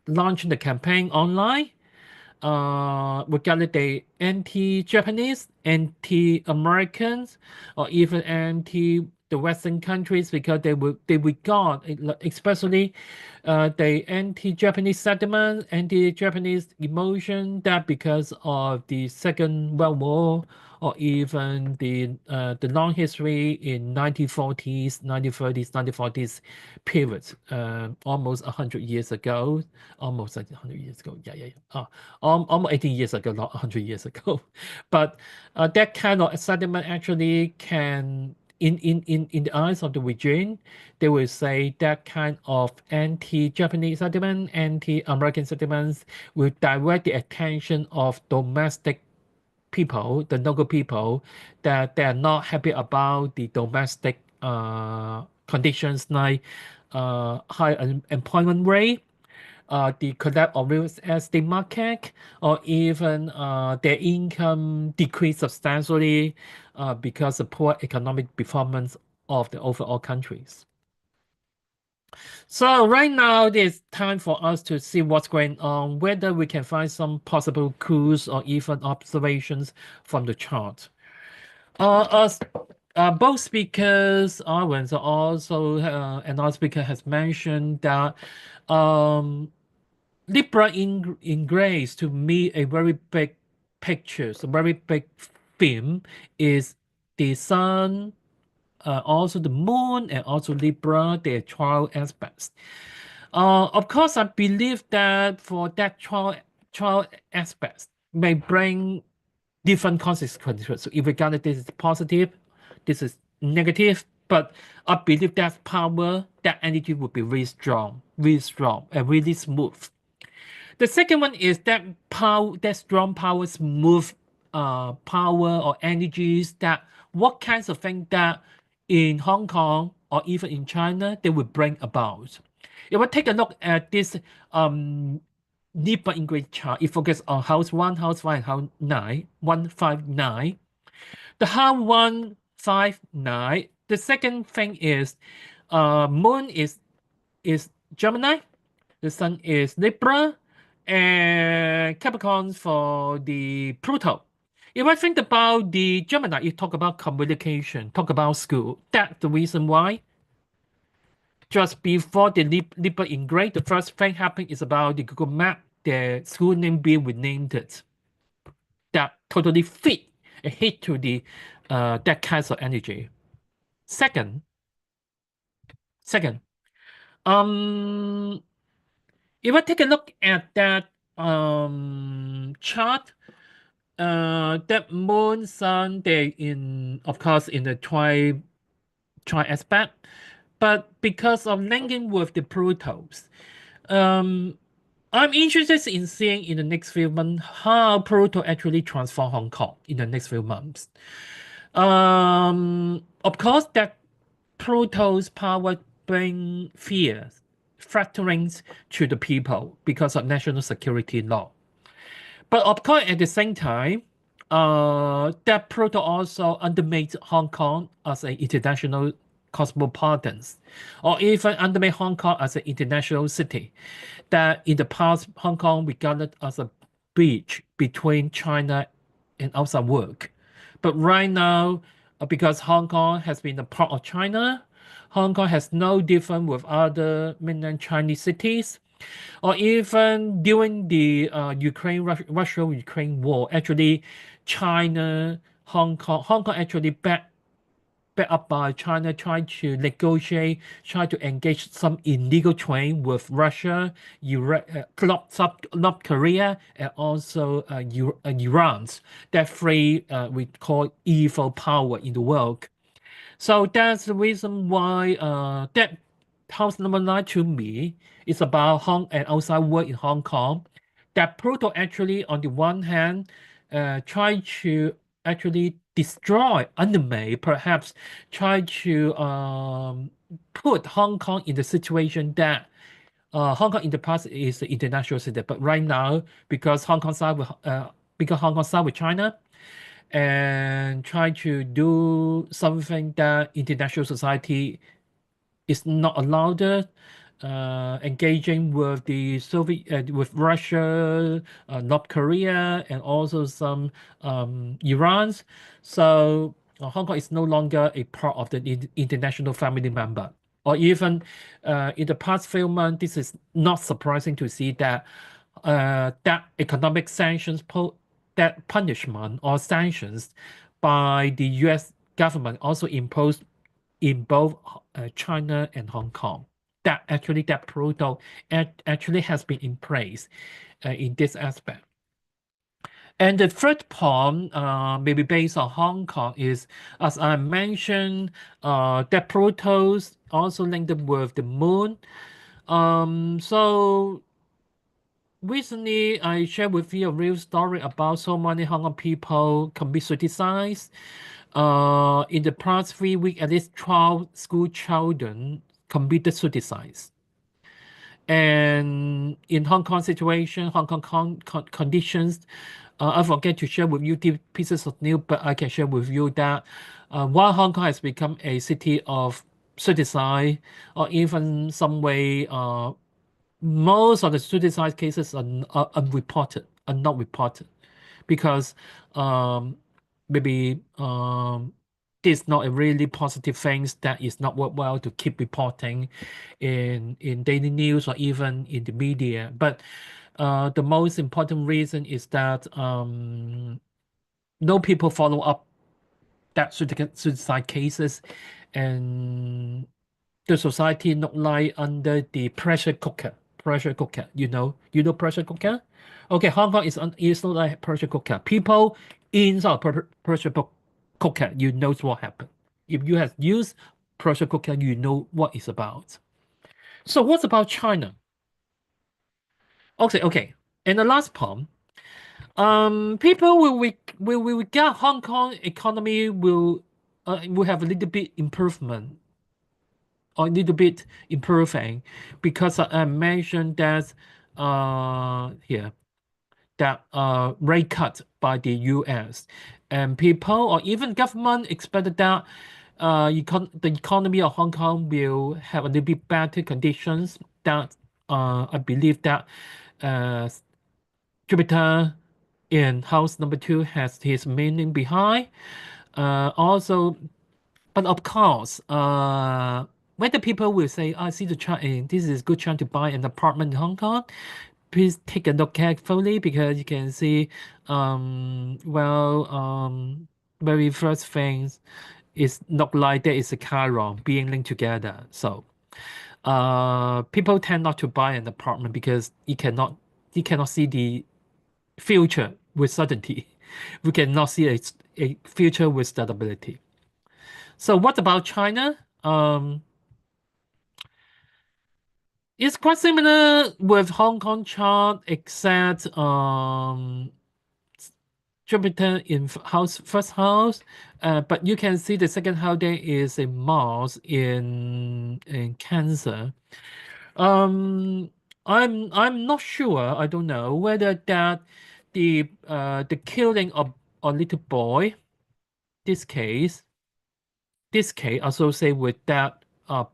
launching the campaign online. Regarding the anti-Japanese, anti-Americans, or even the Western countries because they regard, especially the anti-Japanese sentiment, anti-Japanese emotion, that because of the Second World War, or even the long history in 1940s, 1930s, 1940s periods, almost 100 years ago, almost 100 years ago, almost 18 years ago, not 100 years ago. But that kind of sentiment actually can, in the eyes of the regime, they will say that kind of anti-Japanese sentiment, anti-American sentiments will divert the attention of domestic people, the local people, that they are not happy about the domestic conditions like high unemployment rate, the collapse of real estate market, or even their income decreased substantially because of poor economic performance of the overall countries. So right now, it's time for us to see what's going on, whether we can find some possible clues or even observations from the chart. As both speakers, Arwen, also another speaker has mentioned that Libra Ingress, to me, a very big picture, a very big theme is the sun, also the moon, and also Libra, their trial aspects. Of course, I believe that for that trial aspects may bring different consequences. So if we regard this is positive, this is negative, but I believe that power, that energy will be very strong, and really smooth. The second one is that power, that strong power, smooth power or energies, that what kinds of things that in Hong Kong or even in China they will bring about. If we take a look at this Libra Ingress chart, it focuses on house 1, house 5, and house 9, 159. The house 159, the second thing is moon is Gemini, the sun is Libra, and Capricorn for the Pluto. If I think about the Gemini, you talk about communication, talk about school. That's the reason why. Just before the Libra Ingress, the first thing happened is about the Google Map, the school name being renamed it. That totally fit and hit to the that kinds of energy. Second, if I take a look at that chart, that moon, sun, they of course in the tri aspect, but because of linking with the Plutos, I'm interested in seeing in the next few months how Pluto actually transform Hong Kong in the next few months. Of course, that Pluto's power bring fears, threatenings to the people because of national security law. But of course, at the same time, that Pluto also undermines Hong Kong as an international cosmopolitan, or even undermine Hong Kong as an international city. That in the past, Hong Kong regarded as a bridge between China and outside world. But right now, because Hong Kong has been a part of China, Hong Kong has no different with other mainland Chinese cities, or even during the Russia-Ukraine war. Actually, Hong Kong actually backed up by China, trying to negotiate, try to engage some illegal trade with Russia, North Korea, and also Iran. That three we call evil power in the world. So that's the reason why that house number 9 to me is about Hong and outside world in Hong Kong. That Pluto actually, on the one hand, try to actually destroy, undermine, perhaps try to put Hong Kong in the situation that Hong Kong in the past is the international city, but right now, because Hong Kong side with China, and try to do something that international society is not allowed, engaging with the Soviet, with Russia, North Korea, and also some Iran. So Hong Kong is no longer a part of the international family member. Or even in the past few months, this is not surprising to see that that economic sanctions, that punishment or sanctions by the U.S. government also imposed in both China and Hong Kong. That protocol actually has been in place in this aspect. And the third point, maybe based on Hong Kong, is, as I mentioned, that protocols also linked with the moon. So recently, I shared with you a real story about so many Hong Kong people commit suicide. In the past 3 weeks, at least 12 school children committed suicide. And in Hong Kong situation, Hong Kong conditions, I forget to share with you the pieces of news, but I can share with you that while Hong Kong has become a city of suicide, or even some way, most of the suicide cases are unreported, are not reported, because maybe this is not a really positive thing that is not worthwhile to keep reporting in daily news or even in the media. But the most important reason is that no people follow up that suicide cases, and the society look like under the pressure cooker. You know pressure cooker. Okay, Hong Kong is not like pressure cooker. People inside pressure cooker, you know what happened. If you have used pressure cooker, you know what it's about. So what's about China? Okay. And the last point, people will regard Hong Kong economy will have a little bit improvement, or a little bit improving, because I mentioned that here that rate cut by the U.S. and people or even government expected that the economy of Hong Kong will have a little bit better conditions. That I believe that Jupiter in house number 2 has his meaning behind. Also, but of course, whether people will say, I see the chart and this is a good chance to buy an apartment in Hong Kong, please take a look carefully, because you can see, very first things is not like there is a chiron being linked together. So people tend not to buy an apartment because you cannot see the future with certainty. We cannot see a future with stability. So what about China? It's quite similar with Hong Kong chart, except Jupiter in first house, but you can see the second house there is a Mars in Cancer. I'm not sure. I don't know whether that the killing of a little boy, this case associated with that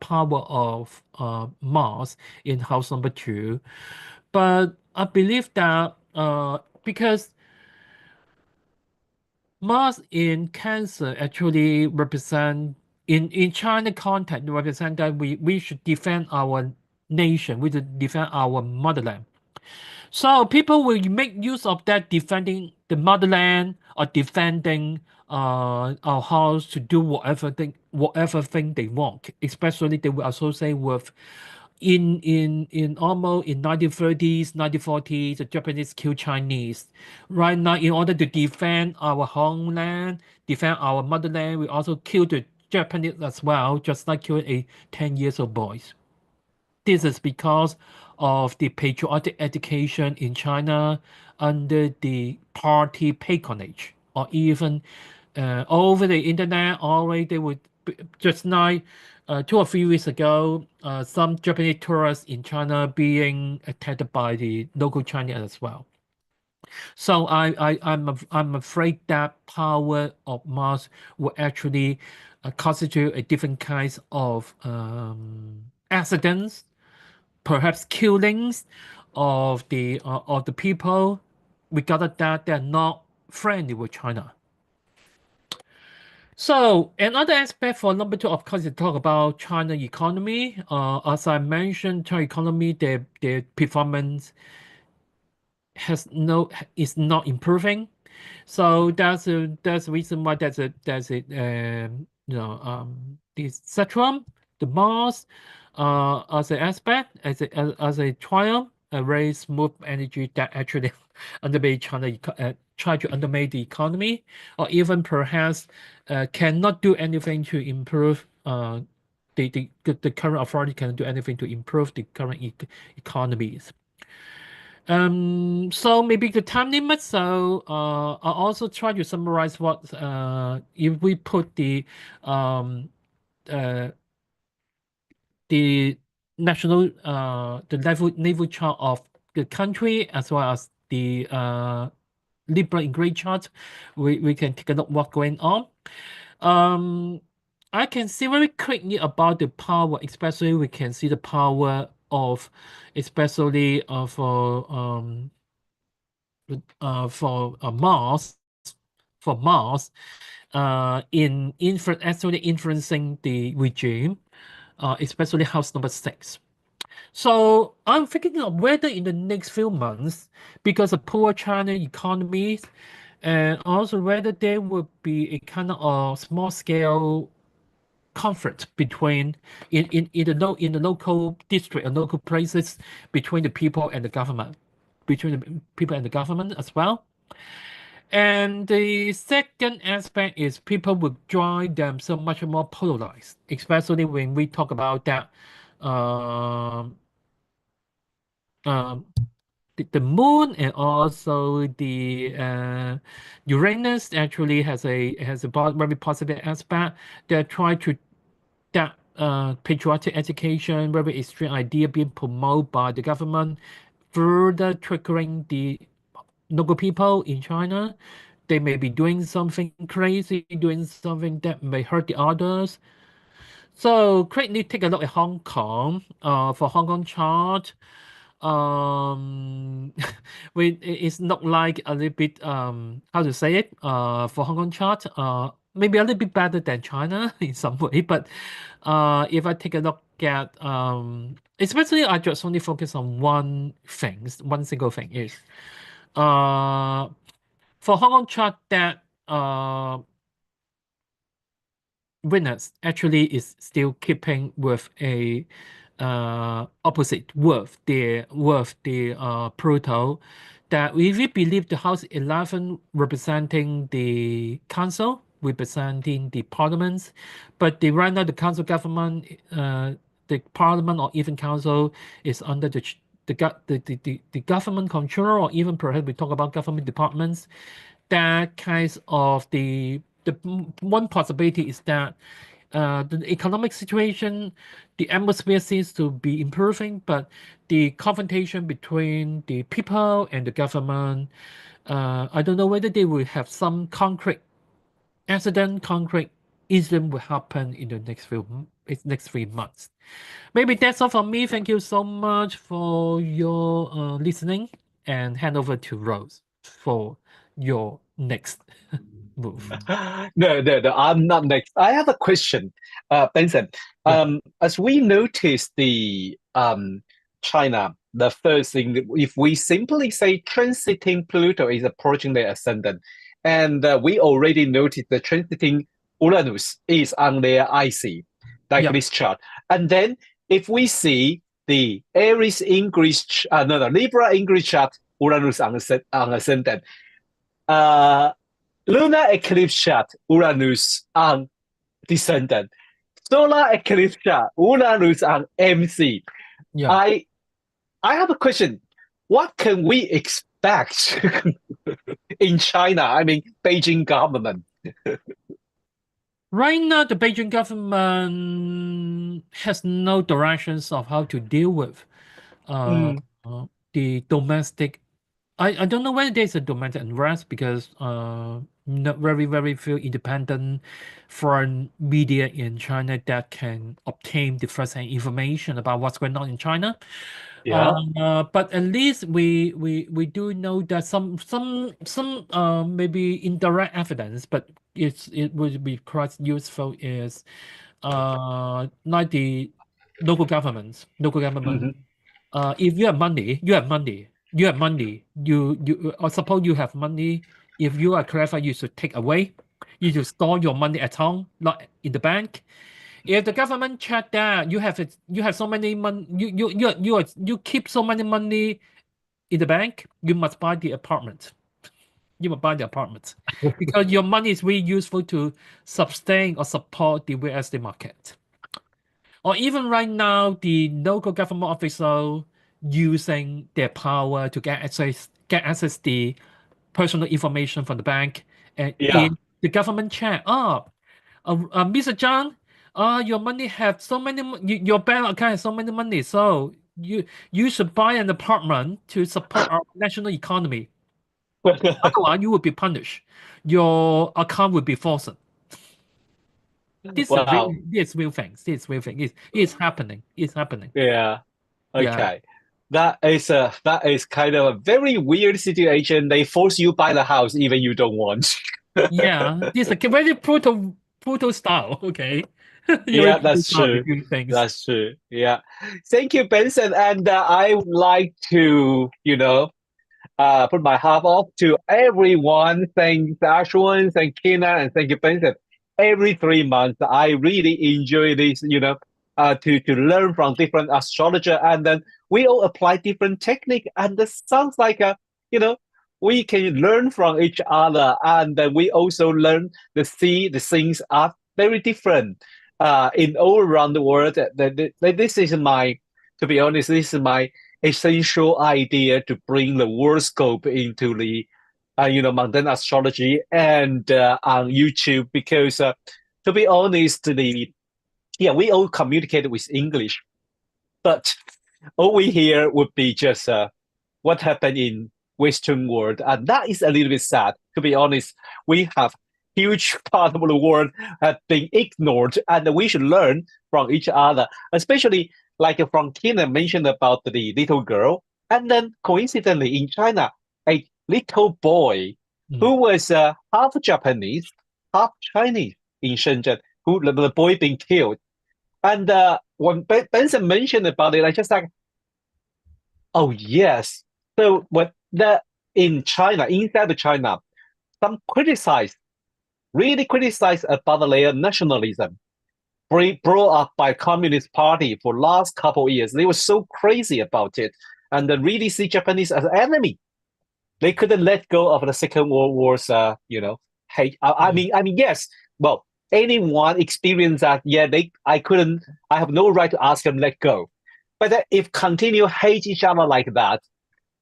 power of Mars in house number 2. But I believe that because Mars in Cancer actually represent, in China context, represent that we should defend our nation, we should defend our motherland. So people will make use of that, defending the motherland or defending our house, to do whatever thing they want. Especially they will associate with in almost in 1930s, 1940s, the Japanese killed Chinese. Right now, in order to defend our homeland, defend our motherland, we also kill the Japanese as well, just like killing a 10-year-old boy. This is because of the patriotic education in China under the party patronage, or even over the internet. Already they would, just like 2 or 3 weeks ago, some Japanese tourists in China being attacked by the local Chinese as well. So I'm afraid that power of Mars will actually constitute a different kinds of accidents, perhaps killings of the people, regarded that they're not friendly with China. So another aspect for number two, of course, is talk about China economy. As I mentioned, China economy, their performance is not improving. So that's the reason why the spectrum, the Mars, as an aspect, as a triumph, a very smooth energy that actually undermine China, try to undermine the economy, or even perhaps cannot do anything to improve. The current authority cannot do anything to improve the current economies. So maybe the time limit. So I also try to summarize what if we put the national the naval chart of the country as well as the Libra Ingress chart, we can take a look what's going on. I can see very quickly about the power, especially we can see the power of, especially for Mars, actually influencing the regime, especially house number 6. So I'm thinking of whether in the next few months, because of poor China economy, and also whether there will be a kind of small scale conflict between in the local district and local places between the people and the government, as well. And the second aspect is people will join themselves much more polarized, especially when we talk about that the moon and also the Uranus actually has a very positive aspect. They try to that patriotic education, very extreme idea being promoted by the government, further triggering the local people in China. They may be doing something crazy, doing something that may hurt the others. So quickly take a look at Hong Kong. For Hong Kong chart, it's not like a little bit how to say it, for Hong Kong chart, maybe a little bit better than China in some way, but if I take a look at especially I just only focus on one single thing is for Hong Kong chart that Venus actually is still keeping with a opposite with the Pluto, that if we believe the house 11 representing the council, representing the parliaments, but right now the council government, the parliament or even council is under the government control, or even perhaps we talk about government departments. That kinds of the one possibility is that the economic situation, the atmosphere seems to be improving, but the confrontation between the people and the government, I don't know whether they will have some concrete incident will happen in the next 3 months. Maybe that's all from me. Thank you so much for your listening, and hand over to Rose for your next move. No, I'm not next. I have a question, Benson. Yeah. As we noticed the China, the first thing, if we simply say transiting Pluto is approaching the ascendant, and we already noticed the transiting Uranus is on their IC, like Yeah. this chart. And then if we see the Aries Ingress, Libra Ingress chart, Uranus on ascendant, lunar eclipse chart, Uranus on descendant, solar eclipse chart, Uranus on MC. Yeah. I have a question. What can we expect in China? I mean, Beijing government. Right now, the Beijing government has no directions of how to deal with the domestic. I don't know whether there's a domestic unrest, because not very few independent foreign media in China that can obtain the first-hand information about what's going on in China. Yeah. But at least we do know that some maybe indirect evidence, but it would be quite useful is like the local government. Mhm. If you have money, or suppose you have money. If you are clever, you should take away. You should store your money at home, not in the bank. If the government check that you have so many money, you keep so many money in the bank, you must buy the apartment. You must buy the apartment because your money is really useful to sustain or support the real estate market. Or even right now, the local government official using their power to get access the personal information from the bank, and Yeah. if the government check, Mr. Zhang, your money have so many, your bank account has so many money, so you should buy an apartment to support our national economy. Otherwise, you will be punished. Your account will be frozen. This is Wow. real things. This real thing. It's happening. It's happening. Yeah. Yeah. Okay. That is kind of a very weird situation. They force you buy the house even you don't want. Yeah. This is a very brutal style. Okay. Yeah, Very brutal that's style to true. do things. That's true. Yeah. Thank you, Benson. And I would like to, put my hat off to everyone. Thanks, Ashwin, thank Kenan, and thank you, Benson. Every 3 months, I really enjoy this, to learn from different astrologer, and then we all apply different technique, and it sounds like we can learn from each other, and then we also learn to see the things are very different in all around the world. This is to be honest, this is my essential idea to bring the Worldscope into the mundane astrology and on YouTube, because to be honest, we all communicate with English, but all we hear would be just what happened in Western world, and that is a little bit sad. To be honest, we have huge part of the world have been ignored, and we should learn from each other, especially like from Kenan mentioned about the little girl, and then coincidentally in China, a little boy who was half Japanese, half Chinese in Shenzhen, who the boy being killed. And when Benson mentioned about it, I just like, oh yes. So what that in China, inside of China, some really criticize about their nationalism, brought up by Communist Party for last couple of years. They were so crazy about it, and they really see Japanese as an enemy. They couldn't let go of the Second World War's, hate. I mean, yes. Well, anyone experience that? Yeah, I have no right to ask them let go. But if continue hate each other like that,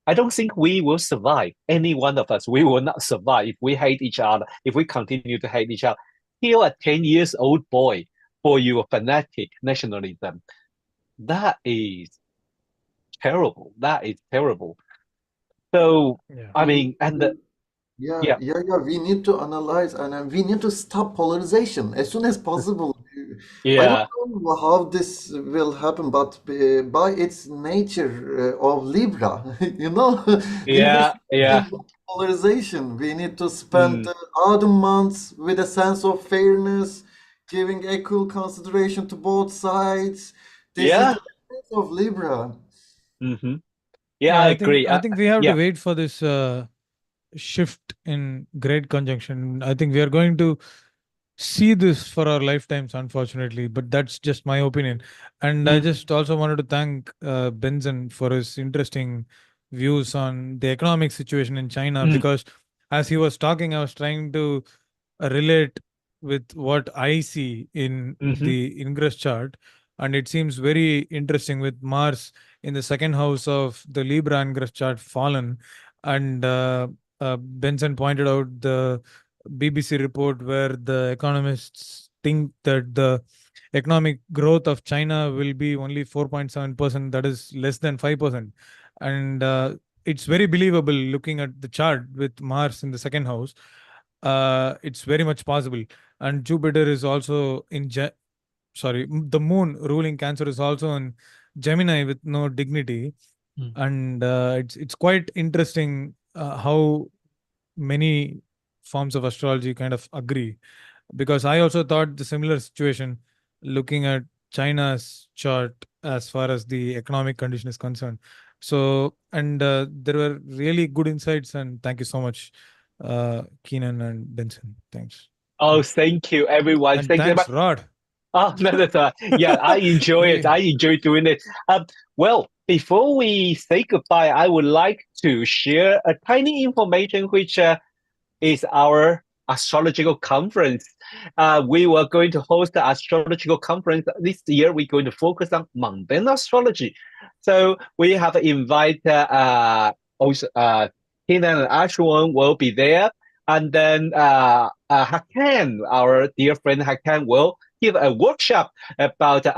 I don't think we will survive. Any one of us, we will not survive if we hate each other. If we continue to hate each other, kill a 10-year-old boy for your fanatic nationalism. That is terrible. That is terrible. So, Yeah. I mean, and Yeah, we need to analyze and we need to stop polarization as soon as possible. I don't know how this will happen, but by its nature of Libra, we need polarization. We need to spend the autumn months with a sense of fairness, giving equal consideration to both sides. This is the sense of Libra. Mm-hmm. Yeah, I agree. I think we have to wait for this shift in great conjunction. I think we are going to see this for our lifetimes, unfortunately, but that's just my opinion. And I just also wanted to thank Benson for his interesting views on the economic situation in China, because as he was talking, I was trying to relate with what I see in the Ingress chart, and it seems very interesting with Mars in the second house of the Libra Ingress chart fallen. And Benson pointed out the BBC report where the economists think that the economic growth of China will be only 4.7%, that is less than 5%. And it's very believable looking at the chart with Mars in the second house. It's very much possible. And Jupiter is also in the moon ruling Cancer is also in Gemini with no dignity. And it's quite interesting how many forms of astrology kind of agree, because I also thought the similar situation looking at China's chart as far as the economic condition is concerned. So, and there were really good insights, and thank you so much, Kenan and Benson. Thanks. Oh, thank you, everyone. And Thank you. thanks, Rod. Oh, no. Yeah, I enjoy it. Hey. I enjoy doing it. Well, before we say goodbye, I would like to share a tiny information which is our astrological conference. We were going to host the astrological conference this year. We're going to focus on mundane astrology. So we have invited also Kenan and Ashwin will be there. And then Hakan, our dear friend Hakan, will give a workshop about the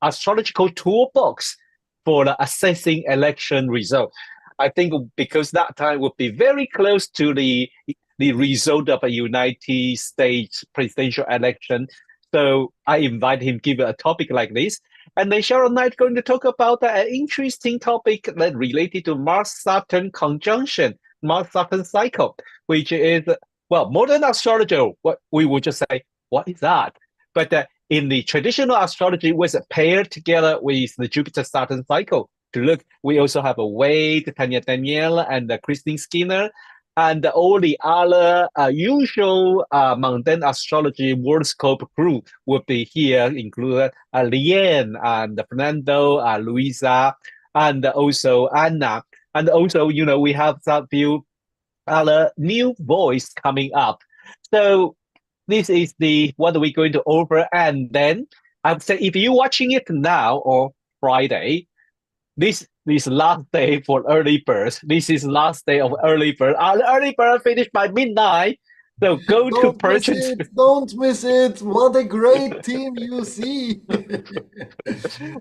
astrological toolbox for the assessing election result. I think because that time would be very close to the result of a United States presidential election. So I invite him give a topic like this. And then Cheryl and I are going to talk about an interesting topic that related to Mars-Saturn conjunction, Mars-Saturn cycle, which is, well, modern astrology, what we would just say, what is that? But in the traditional astrology, it was paired together with the Jupiter-Saturn cycle. To look, we also have a Wade, Tanya Danielle, and Christine Skinner, and all the other usual mundane astrology Worldscope crew will be here, including Liane and Fernando, Luisa, and also Anna. And also, you know, we have some few other new voice coming up. So this is the what we're going to over. And then I would say if you're watching it now or Friday, this last day for early birds. This is last day of early bird. Our early bird finished by midnight. So go to purchase. Don't miss it. What a great team you see.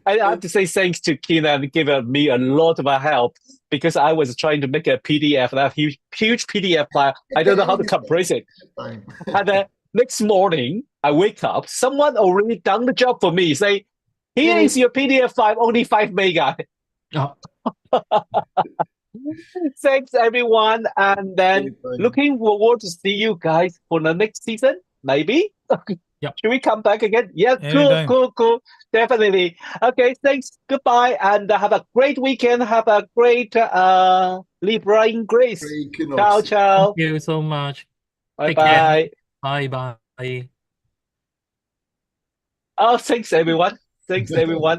I have to say thanks to Kenan, given me a lot of help because I was trying to make a PDF, that huge PDF file. I don't know how to compress it. And next morning, I wake up, someone already done the job for me. Say, here is your PDF file, only 5 mega. Oh. Thanks, everyone. And then looking forward to see you guys for the next season, maybe. Yep. Should we come back again? Yeah, Anytime. cool. Definitely. Okay, thanks. Goodbye. And have a great weekend. Have a great Libra Ingress. Ciao. Thank you so much. Take care. Bye. Oh, thanks, everyone. Thanks, everyone.